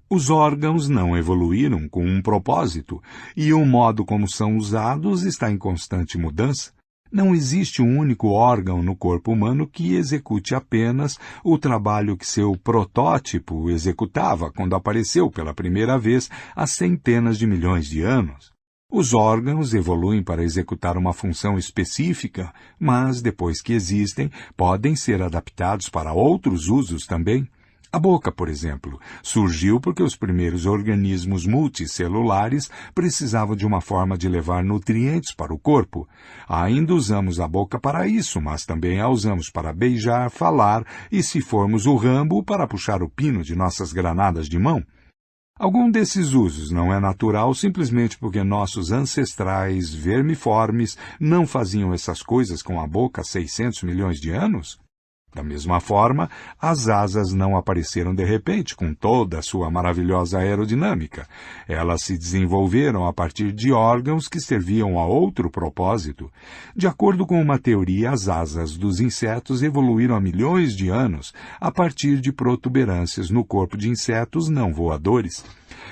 Os órgãos não evoluíram com um propósito, e o modo como são usados está em constante mudança. Não existe um único órgão no corpo humano que execute apenas o trabalho que seu protótipo executava quando apareceu pela primeira vez há centenas de milhões de anos. Os órgãos evoluem para executar uma função específica, mas, depois que existem, podem ser adaptados para outros usos também. A boca, por exemplo, surgiu porque os primeiros organismos multicelulares precisavam de uma forma de levar nutrientes para o corpo. Ainda usamos a boca para isso, mas também a usamos para beijar, falar e, se formos o Rambo, para puxar o pino de nossas granadas de mão. Algum desses usos não é natural simplesmente porque nossos ancestrais vermiformes não faziam essas coisas com a boca há 600 milhões de anos? Da mesma forma, as asas não apareceram de repente com toda a sua maravilhosa aerodinâmica. Elas se desenvolveram a partir de órgãos que serviam a outro propósito. De acordo com uma teoria, as asas dos insetos evoluíram há milhões de anos a partir de protuberâncias no corpo de insetos não voadores.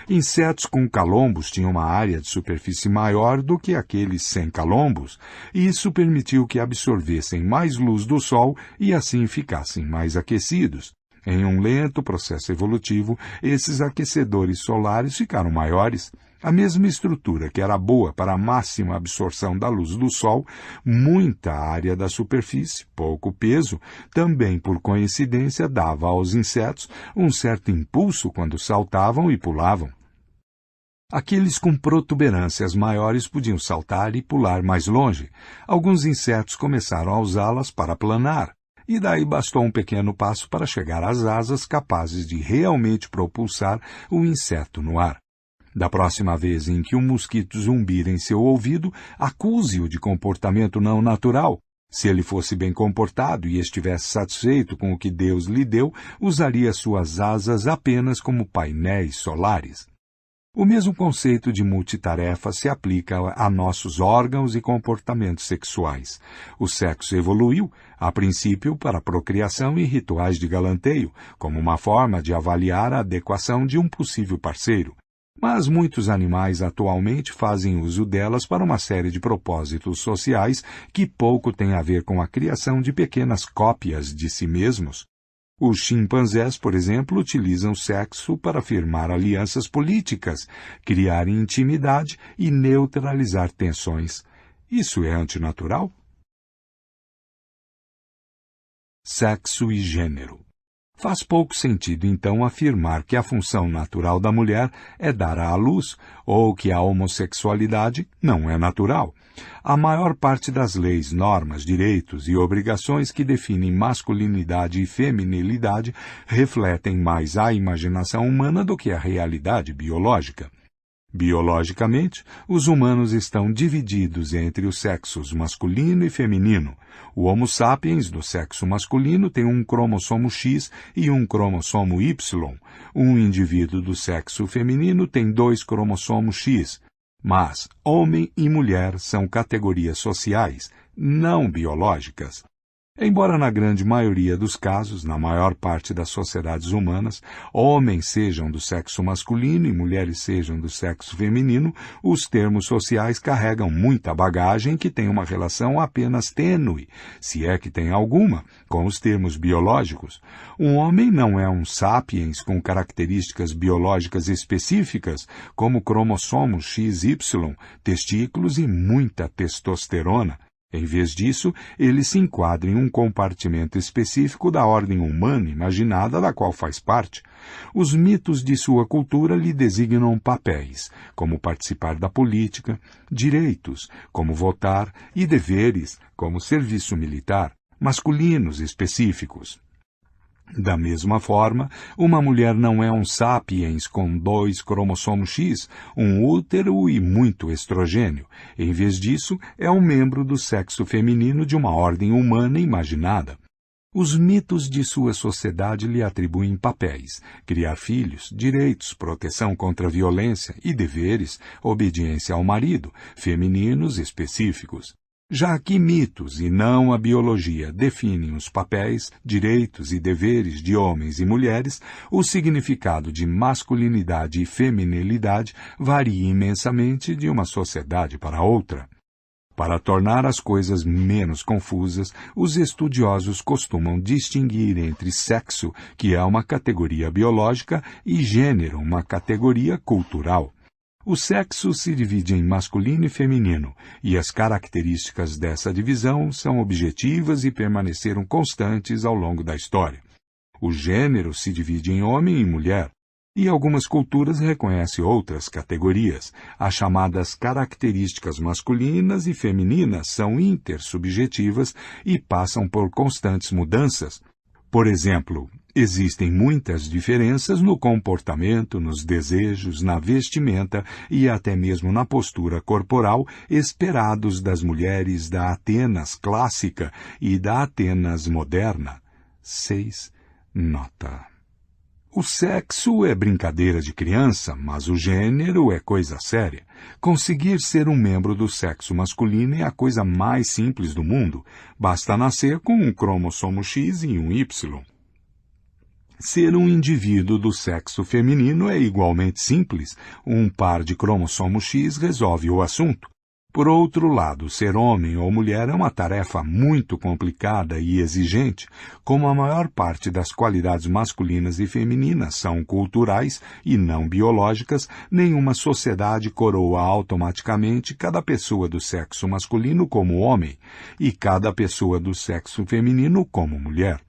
Insetos com calombos tinham uma área de superfície maior do que aqueles sem calombos, e isso permitiu que absorvessem mais luz do Sol e assim ficassem mais aquecidos. Em um lento processo evolutivo, esses aquecedores solares ficaram maiores. A mesma estrutura que era boa para a máxima absorção da luz do Sol, muita área da superfície, pouco peso, também por coincidência dava aos insetos um certo impulso quando saltavam e pulavam. Aqueles com protuberâncias maiores podiam saltar e pular mais longe. Alguns insetos começaram a usá-las para planar, e daí bastou um pequeno passo para chegar às asas capazes de realmente propulsar o inseto no ar. Da próxima vez em que um mosquito zumbir em seu ouvido, acuse-o de comportamento não natural. Se ele fosse bem comportado e estivesse satisfeito com o que Deus lhe deu, usaria suas asas apenas como painéis solares. O mesmo conceito de multitarefa se aplica a nossos órgãos e comportamentos sexuais. O sexo evoluiu, a princípio, para procriação e rituais de galanteio, como uma forma de avaliar a adequação de um possível parceiro. Mas muitos animais atualmente fazem uso delas para uma série de propósitos sociais que pouco têm a ver com a criação de pequenas cópias de si mesmos. Os chimpanzés, por exemplo, utilizam o sexo para firmar alianças políticas, criar intimidade e neutralizar tensões. Isso é antinatural? Sexo e gênero. Faz pouco sentido, então, afirmar que a função natural da mulher é dar à luz, ou que a homossexualidade não é natural. A maior parte das leis, normas, direitos e obrigações que definem masculinidade e feminilidade refletem mais a imaginação humana do que a realidade biológica. Biologicamente, os humanos estão divididos entre os sexos masculino e feminino. O Homo sapiens do sexo masculino tem um cromossomo X e um cromossomo Y. Um indivíduo do sexo feminino tem 2 cromossomos X. Mas homem e mulher são categorias sociais, não biológicas. Embora na grande maioria dos casos, na maior parte das sociedades humanas, homens sejam do sexo masculino e mulheres sejam do sexo feminino, os termos sociais carregam muita bagagem que tem uma relação apenas tênue, se é que tem alguma, com os termos biológicos. Um homem não é um sapiens com características biológicas específicas, como cromossomos XY, testículos e muita testosterona. Em vez disso, ele se enquadra em um compartimento específico da ordem humana imaginada da qual faz parte. Os mitos de sua cultura lhe designam papéis, como participar da política, direitos, como votar, e deveres, como serviço militar, masculinos específicos. Da mesma forma, uma mulher não é um sapiens com 2 cromossomos X, um útero e muito estrogênio. Em vez disso, é um membro do sexo feminino de uma ordem humana imaginada. Os mitos de sua sociedade lhe atribuem papéis: criar filhos, direitos, proteção contra a violência e deveres, obediência ao marido, femininos específicos. Já que mitos e não a biologia definem os papéis, direitos e deveres de homens e mulheres, o significado de masculinidade e feminilidade varia imensamente de uma sociedade para outra. Para tornar as coisas menos confusas, os estudiosos costumam distinguir entre sexo, que é uma categoria biológica, e gênero, uma categoria cultural. O sexo se divide em masculino e feminino, e as características dessa divisão são objetivas e permaneceram constantes ao longo da história. O gênero se divide em homem e mulher, e algumas culturas reconhecem outras categorias. As chamadas características masculinas e femininas são intersubjetivas e passam por constantes mudanças. Por exemplo, existem muitas diferenças no comportamento, nos desejos, na vestimenta e até mesmo na postura corporal esperados das mulheres da Atenas clássica e da Atenas moderna. 6. Nota. O sexo é brincadeira de criança, mas o gênero é coisa séria. Conseguir ser um membro do sexo masculino é a coisa mais simples do mundo. Basta nascer com um cromossomo X e um Y. Ser um indivíduo do sexo feminino é igualmente simples. Um par de cromossomo X resolve o assunto. Por outro lado, ser homem ou mulher é uma tarefa muito complicada e exigente. Como a maior parte das qualidades masculinas e femininas são culturais e não biológicas, nenhuma sociedade coroa automaticamente cada pessoa do sexo masculino como homem e cada pessoa do sexo feminino como mulher.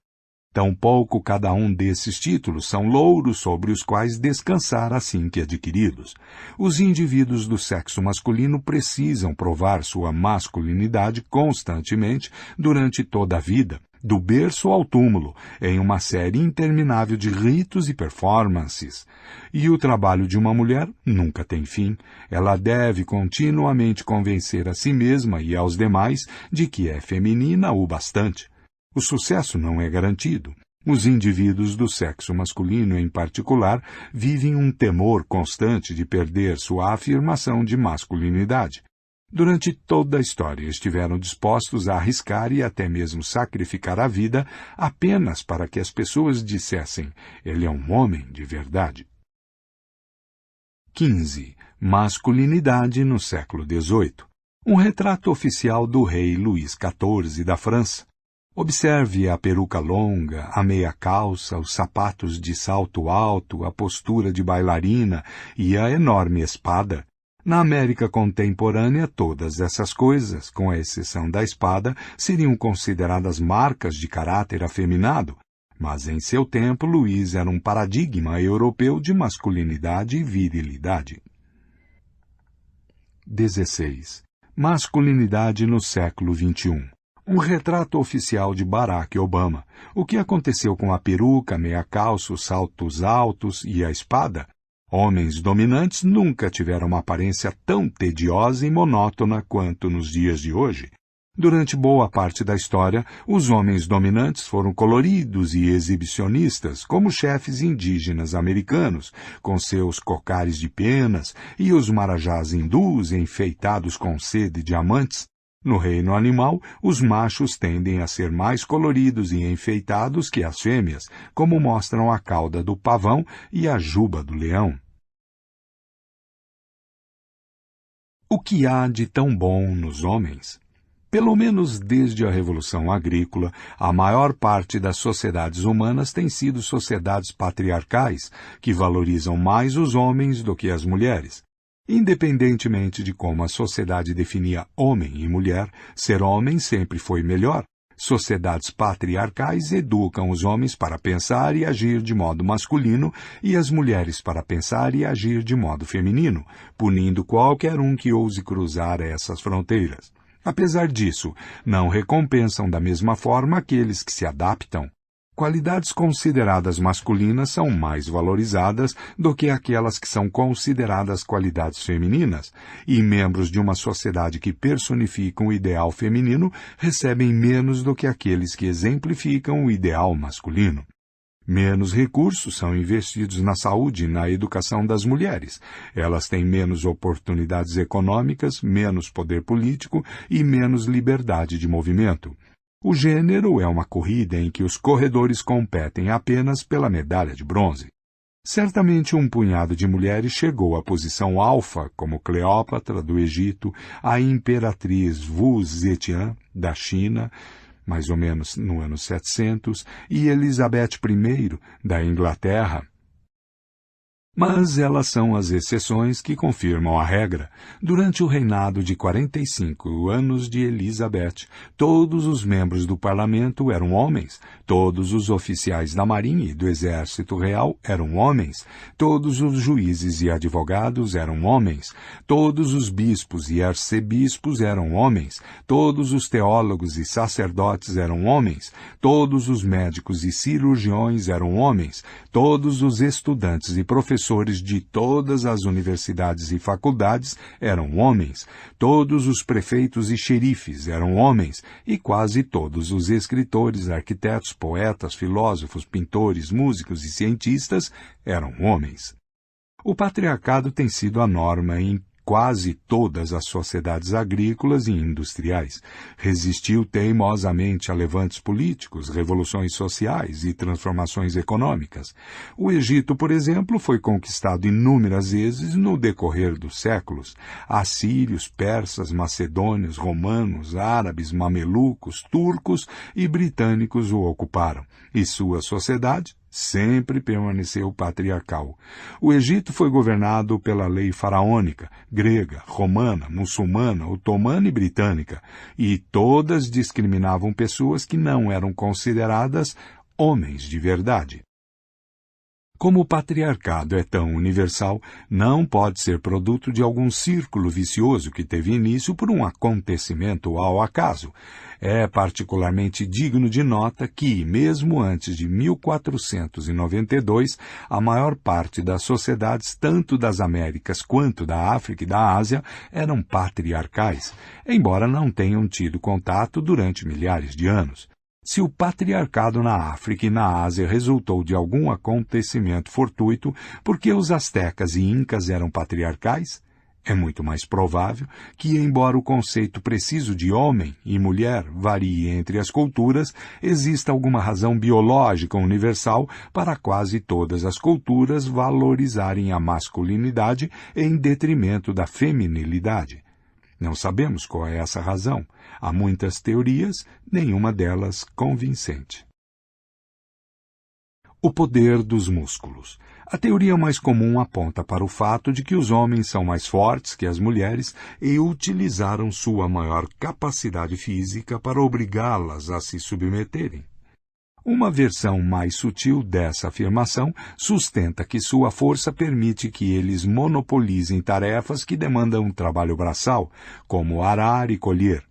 Tampouco cada um desses títulos são louros sobre os quais descansar assim que adquiridos. Os indivíduos do sexo masculino precisam provar sua masculinidade constantemente durante toda a vida, do berço ao túmulo, em uma série interminável de ritos e performances. E o trabalho de uma mulher nunca tem fim. Ela deve continuamente convencer a si mesma e aos demais de que é feminina o bastante. O sucesso não é garantido. Os indivíduos do sexo masculino, em particular, vivem um temor constante de perder sua afirmação de masculinidade. Durante toda a história estiveram dispostos a arriscar e até mesmo sacrificar a vida apenas para que as pessoas dissessem: ele é um homem de verdade. 15. Masculinidade no século XVIII. Um retrato oficial do rei Luís XIV da França. Observe a peruca longa, a meia calça, os sapatos de salto alto, a postura de bailarina e a enorme espada. Na América contemporânea, todas essas coisas, com a exceção da espada, seriam consideradas marcas de caráter afeminado, mas em seu tempo Luís era um paradigma europeu de masculinidade e virilidade. 16. Masculinidade no século XXI. Um retrato oficial de Barack Obama. O que aconteceu com a peruca, meia calça, os saltos altos e a espada? Homens dominantes nunca tiveram uma aparência tão tediosa e monótona quanto nos dias de hoje. Durante boa parte da história, os homens dominantes foram coloridos e exibicionistas, como chefes indígenas americanos, com seus cocares de penas, e os marajás hindus enfeitados com seda e diamantes. No reino animal, os machos tendem a ser mais coloridos e enfeitados que as fêmeas, como mostram a cauda do pavão e a juba do leão. O que há de tão bom nos homens? Pelo menos desde a Revolução Agrícola, a maior parte das sociedades humanas têm sido sociedades patriarcais, que valorizam mais os homens do que as mulheres. Independentemente de como a sociedade definia homem e mulher, ser homem sempre foi melhor. Sociedades patriarcais educam os homens para pensar e agir de modo masculino e as mulheres para pensar e agir de modo feminino, punindo qualquer um que ouse cruzar essas fronteiras. Apesar disso, não recompensam da mesma forma aqueles que se adaptam. Qualidades consideradas masculinas são mais valorizadas do que aquelas que são consideradas qualidades femininas, e membros de uma sociedade que personificam o ideal feminino recebem menos do que aqueles que exemplificam o ideal masculino. Menos recursos são investidos na saúde e na educação das mulheres. Elas têm menos oportunidades econômicas, menos poder político e menos liberdade de movimento. O gênero é uma corrida em que os corredores competem apenas pela medalha de bronze. Certamente um punhado de mulheres chegou à posição alfa, como Cleópatra, do Egito, a imperatriz Wu Zetian, da China, mais ou menos no ano 700, e Elizabeth I, da Inglaterra. Mas elas são as exceções que confirmam a regra. Durante o reinado de 45 anos de Elizabeth, todos os membros do parlamento eram homens, todos os oficiais da marinha e do exército real eram homens, todos os juízes e advogados eram homens, todos os bispos e arcebispos eram homens, todos os teólogos e sacerdotes eram homens, todos os médicos e cirurgiões eram homens, todos os estudantes e professores professores de todas as universidades e faculdades eram homens, todos os prefeitos e xerifes eram homens, e quase todos os escritores, arquitetos, poetas, filósofos, pintores, músicos e cientistas eram homens. O patriarcado tem sido a norma em quase todas as sociedades agrícolas e industriais. Resistiu teimosamente a levantes políticos, revoluções sociais e transformações econômicas. O Egito, por exemplo, foi conquistado inúmeras vezes no decorrer dos séculos. Assírios, persas, macedônios, romanos, árabes, mamelucos, turcos e britânicos o ocuparam, e sua sociedade sempre permaneceu patriarcal. O Egito foi governado pela lei faraônica, grega, romana, muçulmana, otomana e britânica, e todas discriminavam pessoas que não eram consideradas homens de verdade. Como o patriarcado é tão universal, não pode ser produto de algum círculo vicioso que teve início por um acontecimento ao acaso. É particularmente digno de nota que, mesmo antes de 1492, a maior parte das sociedades, tanto das Américas quanto da África e da Ásia, eram patriarcais, embora não tenham tido contato durante milhares de anos. Se o patriarcado na África e na Ásia resultou de algum acontecimento fortuito, porque os astecas e incas eram patriarcais, é muito mais provável que, embora o conceito preciso de homem e mulher varie entre as culturas, exista alguma razão biológica universal para quase todas as culturas valorizarem a masculinidade em detrimento da feminilidade. Não sabemos qual é essa razão. Há muitas teorias, nenhuma delas convincente. O poder dos músculos. A teoria mais comum aponta para o fato de que os homens são mais fortes que as mulheres e utilizaram sua maior capacidade física para obrigá-las a se submeterem. Uma versão mais sutil dessa afirmação sustenta que sua força permite que eles monopolizem tarefas que demandam trabalho braçal, como arar e colher.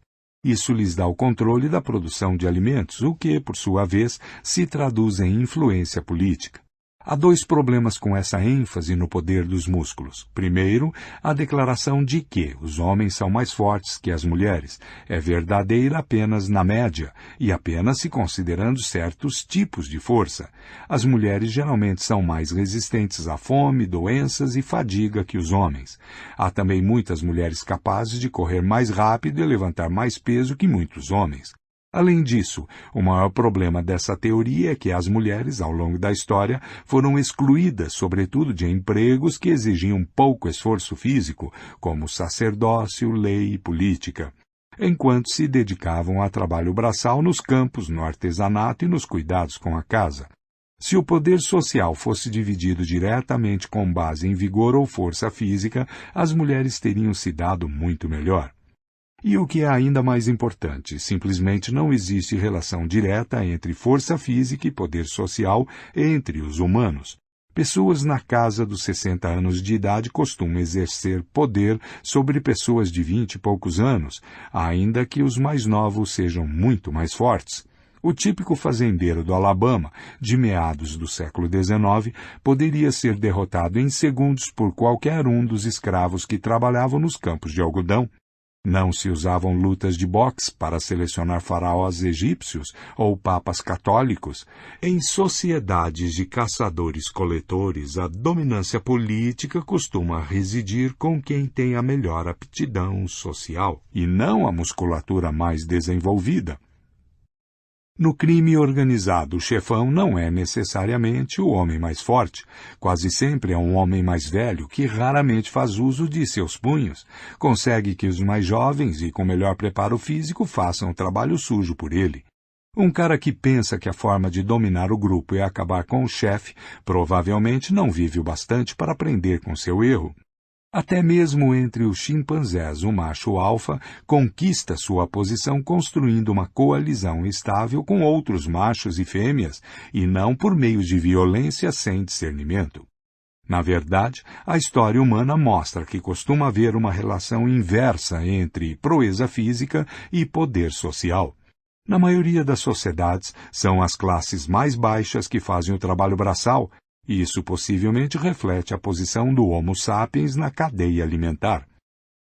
Isso lhes dá o controle da produção de alimentos, o que, por sua vez, se traduz em influência política. Há dois problemas com essa ênfase no poder dos músculos. Primeiro, a declaração de que os homens são mais fortes que as mulheres é verdadeira apenas na média e apenas se considerando certos tipos de força. As mulheres geralmente são mais resistentes à fome, doenças e fadiga que os homens. Há também muitas mulheres capazes de correr mais rápido e levantar mais peso que muitos homens. Além disso, o maior problema dessa teoria é que as mulheres, ao longo da história, foram excluídas, sobretudo, de empregos que exigiam pouco esforço físico, como sacerdócio, lei e política, enquanto se dedicavam a trabalho braçal nos campos, no artesanato e nos cuidados com a casa. Se o poder social fosse dividido diretamente com base em vigor ou força física, as mulheres teriam se dado muito melhor. E o que é ainda mais importante, simplesmente não existe relação direta entre força física e poder social entre os humanos. Pessoas na casa dos 60 anos de idade costumam exercer poder sobre pessoas de 20 e poucos anos, ainda que os mais novos sejam muito mais fortes. O típico fazendeiro do Alabama, de meados do século XIX, poderia ser derrotado em segundos por qualquer um dos escravos que trabalhavam nos campos de algodão. Não se usavam lutas de boxe para selecionar faraós egípcios ou papas católicos. Em sociedades de caçadores-coletores, a dominância política costuma residir com quem tem a melhor aptidão social, e não a musculatura mais desenvolvida. No crime organizado, o chefão não é necessariamente o homem mais forte. Quase sempre é um homem mais velho que raramente faz uso de seus punhos. Consegue que os mais jovens e com melhor preparo físico façam o trabalho sujo por ele. Um cara que pensa que a forma de dominar o grupo é acabar com o chefe provavelmente não vive o bastante para aprender com seu erro. Até mesmo entre os chimpanzés, o macho alfa conquista sua posição construindo uma coalizão estável com outros machos e fêmeas, e não por meio de violência sem discernimento. Na verdade, a história humana mostra que costuma haver uma relação inversa entre proeza física e poder social. Na maioria das sociedades, são as classes mais baixas que fazem o trabalho braçal, Isso possivelmente reflete a posição do Homo sapiens na cadeia alimentar.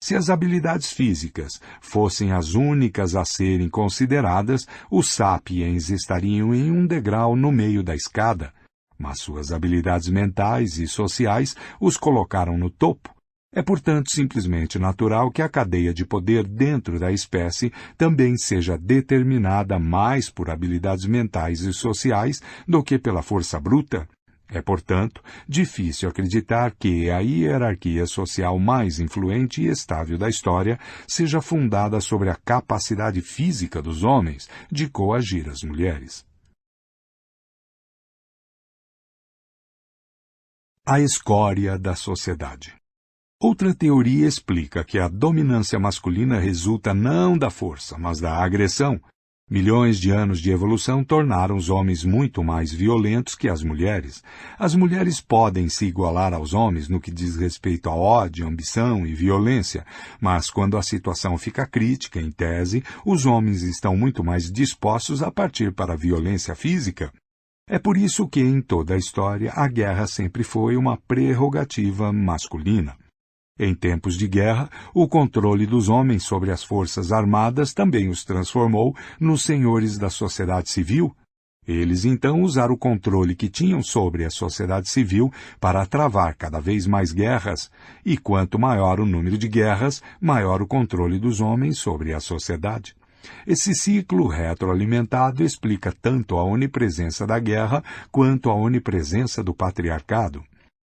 Se as habilidades físicas fossem as únicas a serem consideradas, os sapiens estariam em um degrau no meio da escada, mas suas habilidades mentais e sociais os colocaram no topo. É, portanto, simplesmente natural que a cadeia de poder dentro da espécie também seja determinada mais por habilidades mentais e sociais do que pela força bruta. É, portanto, difícil acreditar que a hierarquia social mais influente e estável da história seja fundada sobre a capacidade física dos homens de coagir as mulheres. A escória da sociedade. Outra teoria explica que a dominância masculina resulta não da força, mas da agressão. Milhões de anos de evolução tornaram os homens muito mais violentos que as mulheres. As mulheres podem se igualar aos homens no que diz respeito a ódio, ambição e violência, mas quando a situação fica crítica, em tese, os homens estão muito mais dispostos a partir para a violência física. É por isso que, em toda a história, a guerra sempre foi uma prerrogativa masculina. Em tempos de guerra, o controle dos homens sobre as forças armadas também os transformou nos senhores da sociedade civil. Eles então usaram o controle que tinham sobre a sociedade civil para travar cada vez mais guerras, e quanto maior o número de guerras, maior o controle dos homens sobre a sociedade. Esse ciclo retroalimentado explica tanto a onipresença da guerra quanto a onipresença do patriarcado.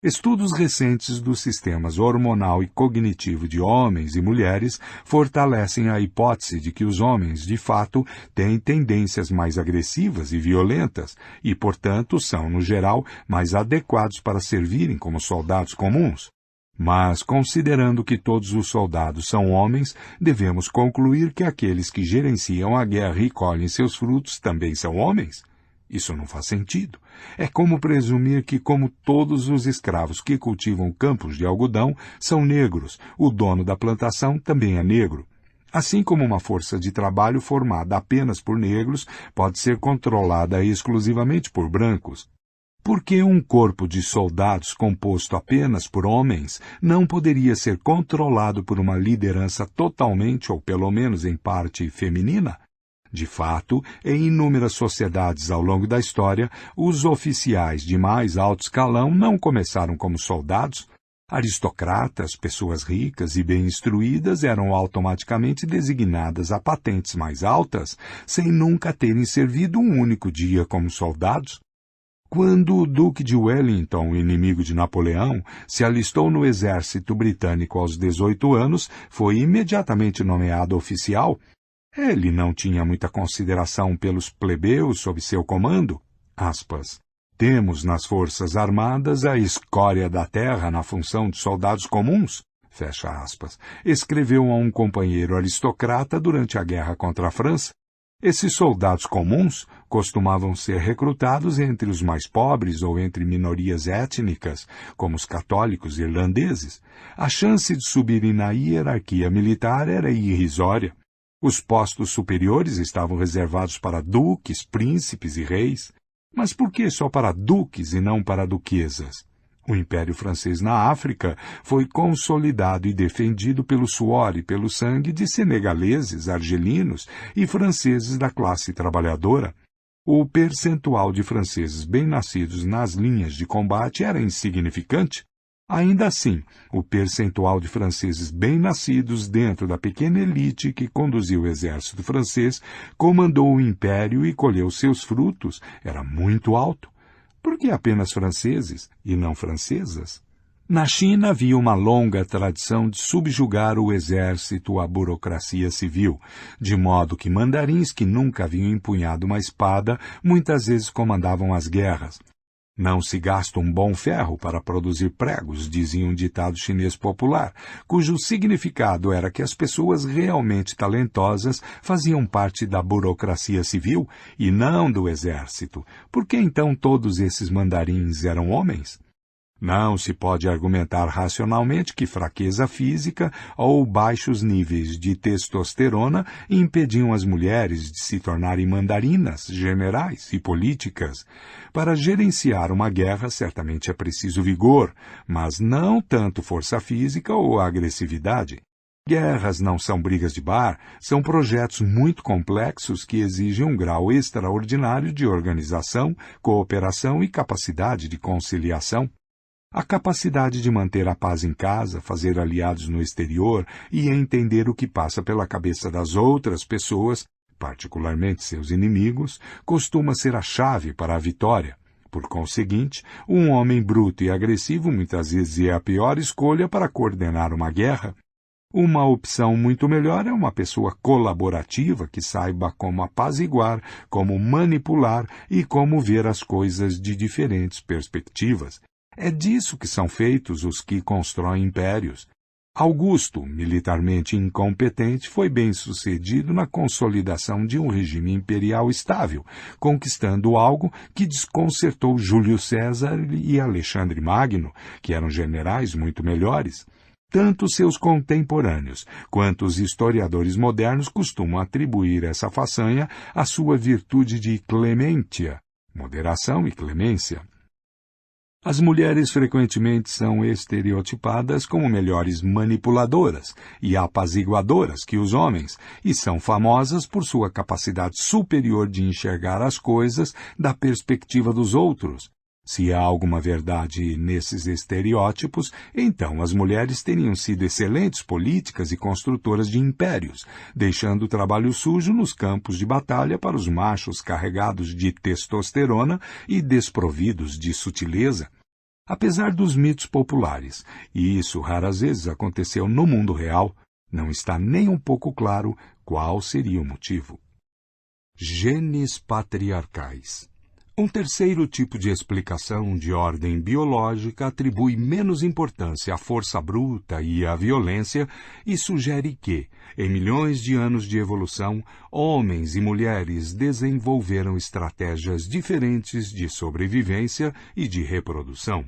Estudos recentes dos sistemas hormonal e cognitivo de homens e mulheres fortalecem a hipótese de que os homens, de fato, têm tendências mais agressivas e violentas e, portanto, são, no geral, mais adequados para servirem como soldados comuns. Mas, considerando que todos os soldados são homens, devemos concluir que aqueles que gerenciam a guerra e colhem seus frutos também são homens? Isso não faz sentido. É como presumir que, como todos os escravos que cultivam campos de algodão são negros, o dono da plantação também é negro. Assim como uma força de trabalho formada apenas por negros pode ser controlada exclusivamente por brancos. Por que um corpo de soldados composto apenas por homens não poderia ser controlado por uma liderança totalmente, ou pelo menos em parte, feminina? De fato, em inúmeras sociedades ao longo da história, os oficiais de mais alto escalão não começaram como soldados. Aristocratas, pessoas ricas e bem instruídas eram automaticamente designadas a patentes mais altas, sem nunca terem servido um único dia como soldados. Quando o Duque de Wellington, inimigo de Napoleão, se alistou no exército britânico aos 18 anos, foi imediatamente nomeado oficial. Ele não tinha muita consideração pelos plebeus sob seu comando. Aspas. Temos nas forças armadas a escória da terra na função de soldados comuns, fecha aspas, escreveu a um companheiro aristocrata durante a guerra contra a França. Esses soldados comuns costumavam ser recrutados entre os mais pobres ou entre minorias étnicas, como os católicos irlandeses. A chance de subirem na hierarquia militar era irrisória. Os postos superiores estavam reservados para duques, príncipes e reis. Mas por que só para duques e não para duquesas? O Império Francês na África foi consolidado e defendido pelo suor e pelo sangue de senegaleses, argelinos e franceses da classe trabalhadora. O percentual de franceses bem-nascidos nas linhas de combate era insignificante. Ainda assim, o percentual de franceses bem-nascidos dentro da pequena elite que conduziu o exército francês, comandou o império e colheu seus frutos era muito alto. Por que apenas franceses e não francesas? Na China havia uma longa tradição de subjugar o exército à burocracia civil, de modo que mandarins que nunca haviam empunhado uma espada muitas vezes comandavam as guerras. Não se gasta um bom ferro para produzir pregos, dizia um ditado chinês popular, cujo significado era que as pessoas realmente talentosas faziam parte da burocracia civil e não do exército. Por que então todos esses mandarins eram homens? Não se pode argumentar racionalmente que fraqueza física ou baixos níveis de testosterona impediam as mulheres de se tornarem mandarinas, generais e políticas. Para gerenciar uma guerra, certamente é preciso vigor, mas não tanto força física ou agressividade. Guerras não são brigas de bar, são projetos muito complexos que exigem um grau extraordinário de organização, cooperação e capacidade de conciliação. A capacidade de manter a paz em casa, fazer aliados no exterior e entender o que passa pela cabeça das outras pessoas, particularmente seus inimigos, costuma ser a chave para a vitória. Por conseguinte, um homem bruto e agressivo muitas vezes é a pior escolha para coordenar uma guerra. Uma opção muito melhor é uma pessoa colaborativa que saiba como apaziguar, como manipular e como ver as coisas de diferentes perspectivas. É disso que são feitos os que constroem impérios. Augusto, militarmente incompetente, foi bem-sucedido na consolidação de um regime imperial estável, conquistando algo que desconcertou Júlio César e Alexandre Magno, que eram generais muito melhores. Tanto seus contemporâneos quanto os historiadores modernos costumam atribuir essa façanha à sua virtude de clementia, moderação e clemência. As mulheres frequentemente são estereotipadas como melhores manipuladoras e apaziguadoras que os homens, e são famosas por sua capacidade superior de enxergar as coisas da perspectiva dos outros. Se há alguma verdade nesses estereótipos, então as mulheres teriam sido excelentes políticas e construtoras de impérios, deixando o trabalho sujo nos campos de batalha para os machos carregados de testosterona e desprovidos de sutileza. Apesar dos mitos populares, e isso raras vezes aconteceu no mundo real, não está nem um pouco claro qual seria o motivo. Genes patriarcais. Um terceiro tipo de explicação de ordem biológica atribui menos importância à força bruta e à violência e sugere que, em milhões de anos de evolução, homens e mulheres desenvolveram estratégias diferentes de sobrevivência e de reprodução.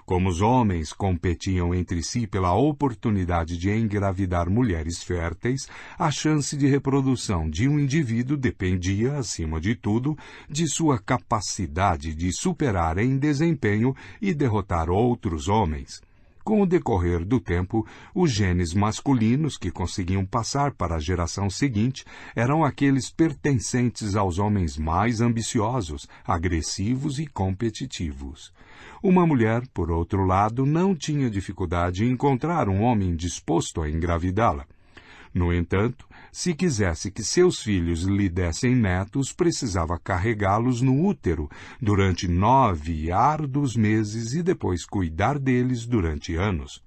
Como os homens competiam entre si pela oportunidade de engravidar mulheres férteis, a chance de reprodução de um indivíduo dependia, acima de tudo, de sua capacidade de superar em desempenho e derrotar outros homens. Com o decorrer do tempo, os genes masculinos que conseguiam passar para a geração seguinte eram aqueles pertencentes aos homens mais ambiciosos, agressivos e competitivos. Uma mulher, por outro lado, não tinha dificuldade em encontrar um homem disposto a engravidá-la. No entanto, se quisesse que seus filhos lhe dessem netos, precisava carregá-los no útero durante 9 árduos meses e depois cuidar deles durante anos.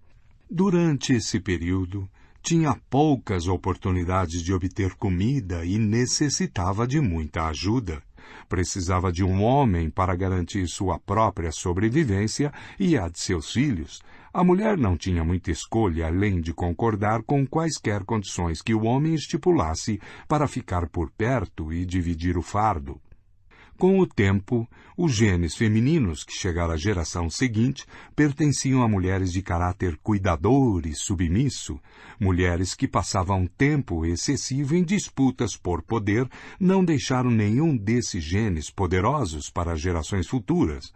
Durante esse período, tinha poucas oportunidades de obter comida e necessitava de muita ajuda. Precisava de um homem para garantir sua própria sobrevivência e a de seus filhos. A mulher não tinha muita escolha além de concordar com quaisquer condições que o homem estipulasse para ficar por perto e dividir o fardo. Com o tempo, os genes femininos que chegaram à geração seguinte pertenciam a mulheres de caráter cuidador e submisso. Mulheres que passavam tempo excessivo em disputas por poder não deixaram nenhum desses genes poderosos para as gerações futuras.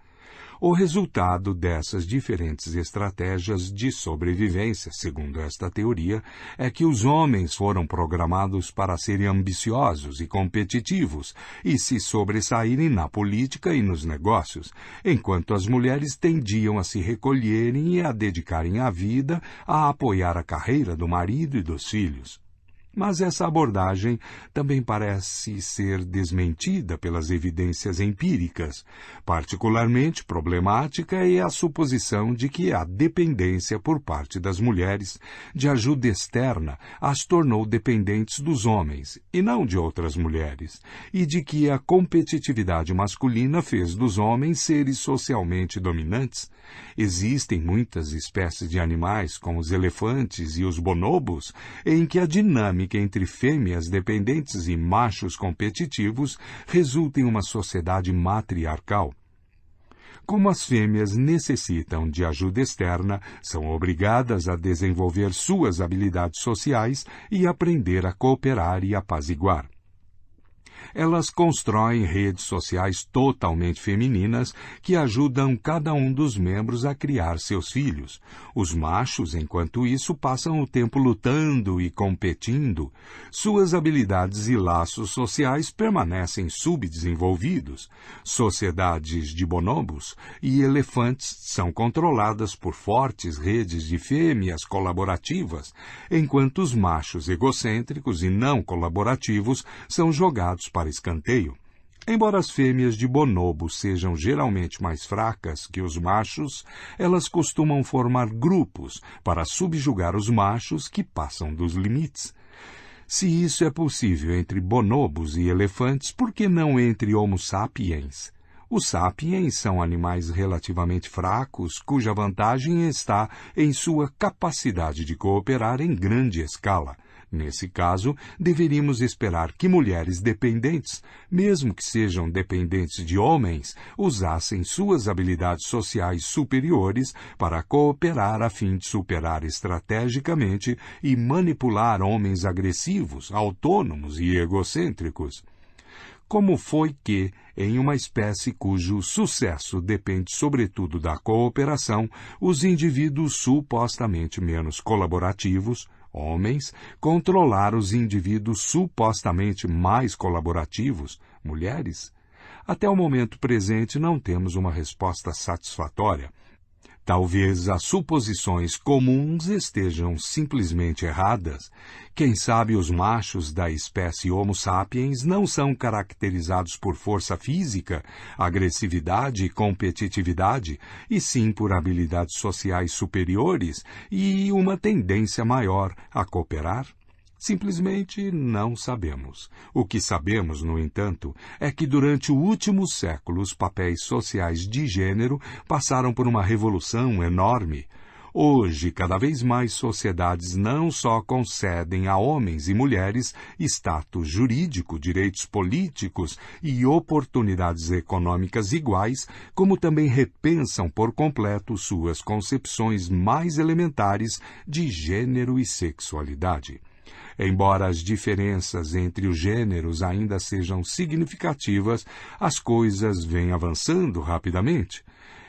O resultado dessas diferentes estratégias de sobrevivência, segundo esta teoria, é que os homens foram programados para serem ambiciosos e competitivos e se sobressaírem na política e nos negócios, enquanto as mulheres tendiam a se recolherem e a dedicarem a vida a apoiar a carreira do marido e dos filhos. Mas essa abordagem também parece ser desmentida pelas evidências empíricas. Particularmente problemática é a suposição de que a dependência por parte das mulheres de ajuda externa as tornou dependentes dos homens, e não de outras mulheres, e de que a competitividade masculina fez dos homens seres socialmente dominantes. Existem muitas espécies de animais, como os elefantes e os bonobos, em que a dinâmica entre fêmeas dependentes e machos competitivos resulta em uma sociedade matriarcal. Como as fêmeas necessitam de ajuda externa, são obrigadas a desenvolver suas habilidades sociais e aprender a cooperar e apaziguar. Elas constroem redes sociais totalmente femininas que ajudam cada um dos membros a criar seus filhos. Os machos, enquanto isso, passam o tempo lutando e competindo. Suas habilidades e laços sociais permanecem subdesenvolvidos. Sociedades de bonobos e elefantes são controladas por fortes redes de fêmeas colaborativas, enquanto os machos egocêntricos e não colaborativos são jogados para escanteio. Embora as fêmeas de bonobo sejam geralmente mais fracas que os machos, elas costumam formar grupos para subjugar os machos que passam dos limites. Se isso é possível entre bonobos e elefantes, por que não entre Homo sapiens? Os sapiens são animais relativamente fracos, cuja vantagem está em sua capacidade de cooperar em grande escala. Nesse caso, deveríamos esperar que mulheres dependentes, mesmo que sejam dependentes de homens, usassem suas habilidades sociais superiores para cooperar a fim de superar estrategicamente e manipular homens agressivos, autônomos e egocêntricos. Como foi que, em uma espécie cujo sucesso depende sobretudo da cooperação, os indivíduos supostamente menos colaborativos, homens, controlar os indivíduos supostamente mais colaborativos, mulheres? Até o momento presente não temos uma resposta satisfatória. Talvez as suposições comuns estejam simplesmente erradas. Quem sabe os machos da espécie Homo sapiens não são caracterizados por força física, agressividade e competitividade, e sim por habilidades sociais superiores e uma tendência maior a cooperar? Simplesmente não sabemos. O que sabemos, no entanto, é que durante o último século os papéis sociais de gênero passaram por uma revolução enorme. Hoje, cada vez mais sociedades não só concedem a homens e mulheres status jurídico, direitos políticos e oportunidades econômicas iguais, como também repensam por completo suas concepções mais elementares de gênero e sexualidade. Embora as diferenças entre os gêneros ainda sejam significativas, as coisas vêm avançando rapidamente.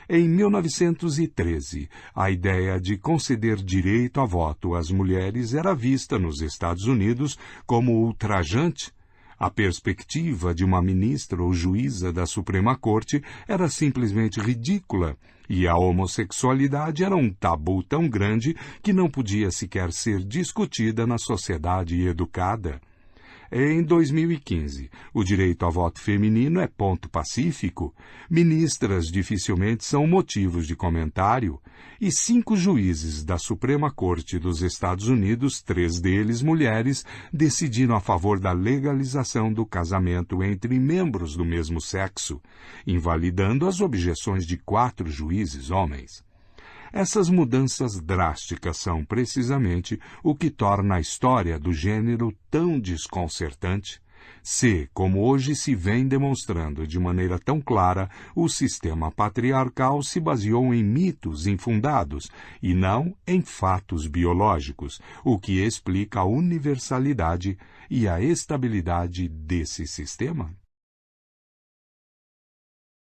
Em 1913, a ideia de conceder direito a voto às mulheres era vista nos Estados Unidos como ultrajante. A perspectiva de uma ministra ou juíza da Suprema Corte era simplesmente ridícula, e a homossexualidade era um tabu tão grande que não podia sequer ser discutida na sociedade educada. Em 2015, o direito a voto feminino é ponto pacífico, ministras dificilmente são motivos de comentário, e 5 juízes da Suprema Corte dos Estados Unidos, 3 deles mulheres, decidiram a favor da legalização do casamento entre membros do mesmo sexo, invalidando as objeções de 4 juízes homens. Essas mudanças drásticas são precisamente o que torna a história do gênero tão desconcertante. Se, como hoje se vem demonstrando de maneira tão clara, o sistema patriarcal se baseou em mitos infundados e não em fatos biológicos, o que explica a universalidade e a estabilidade desse sistema.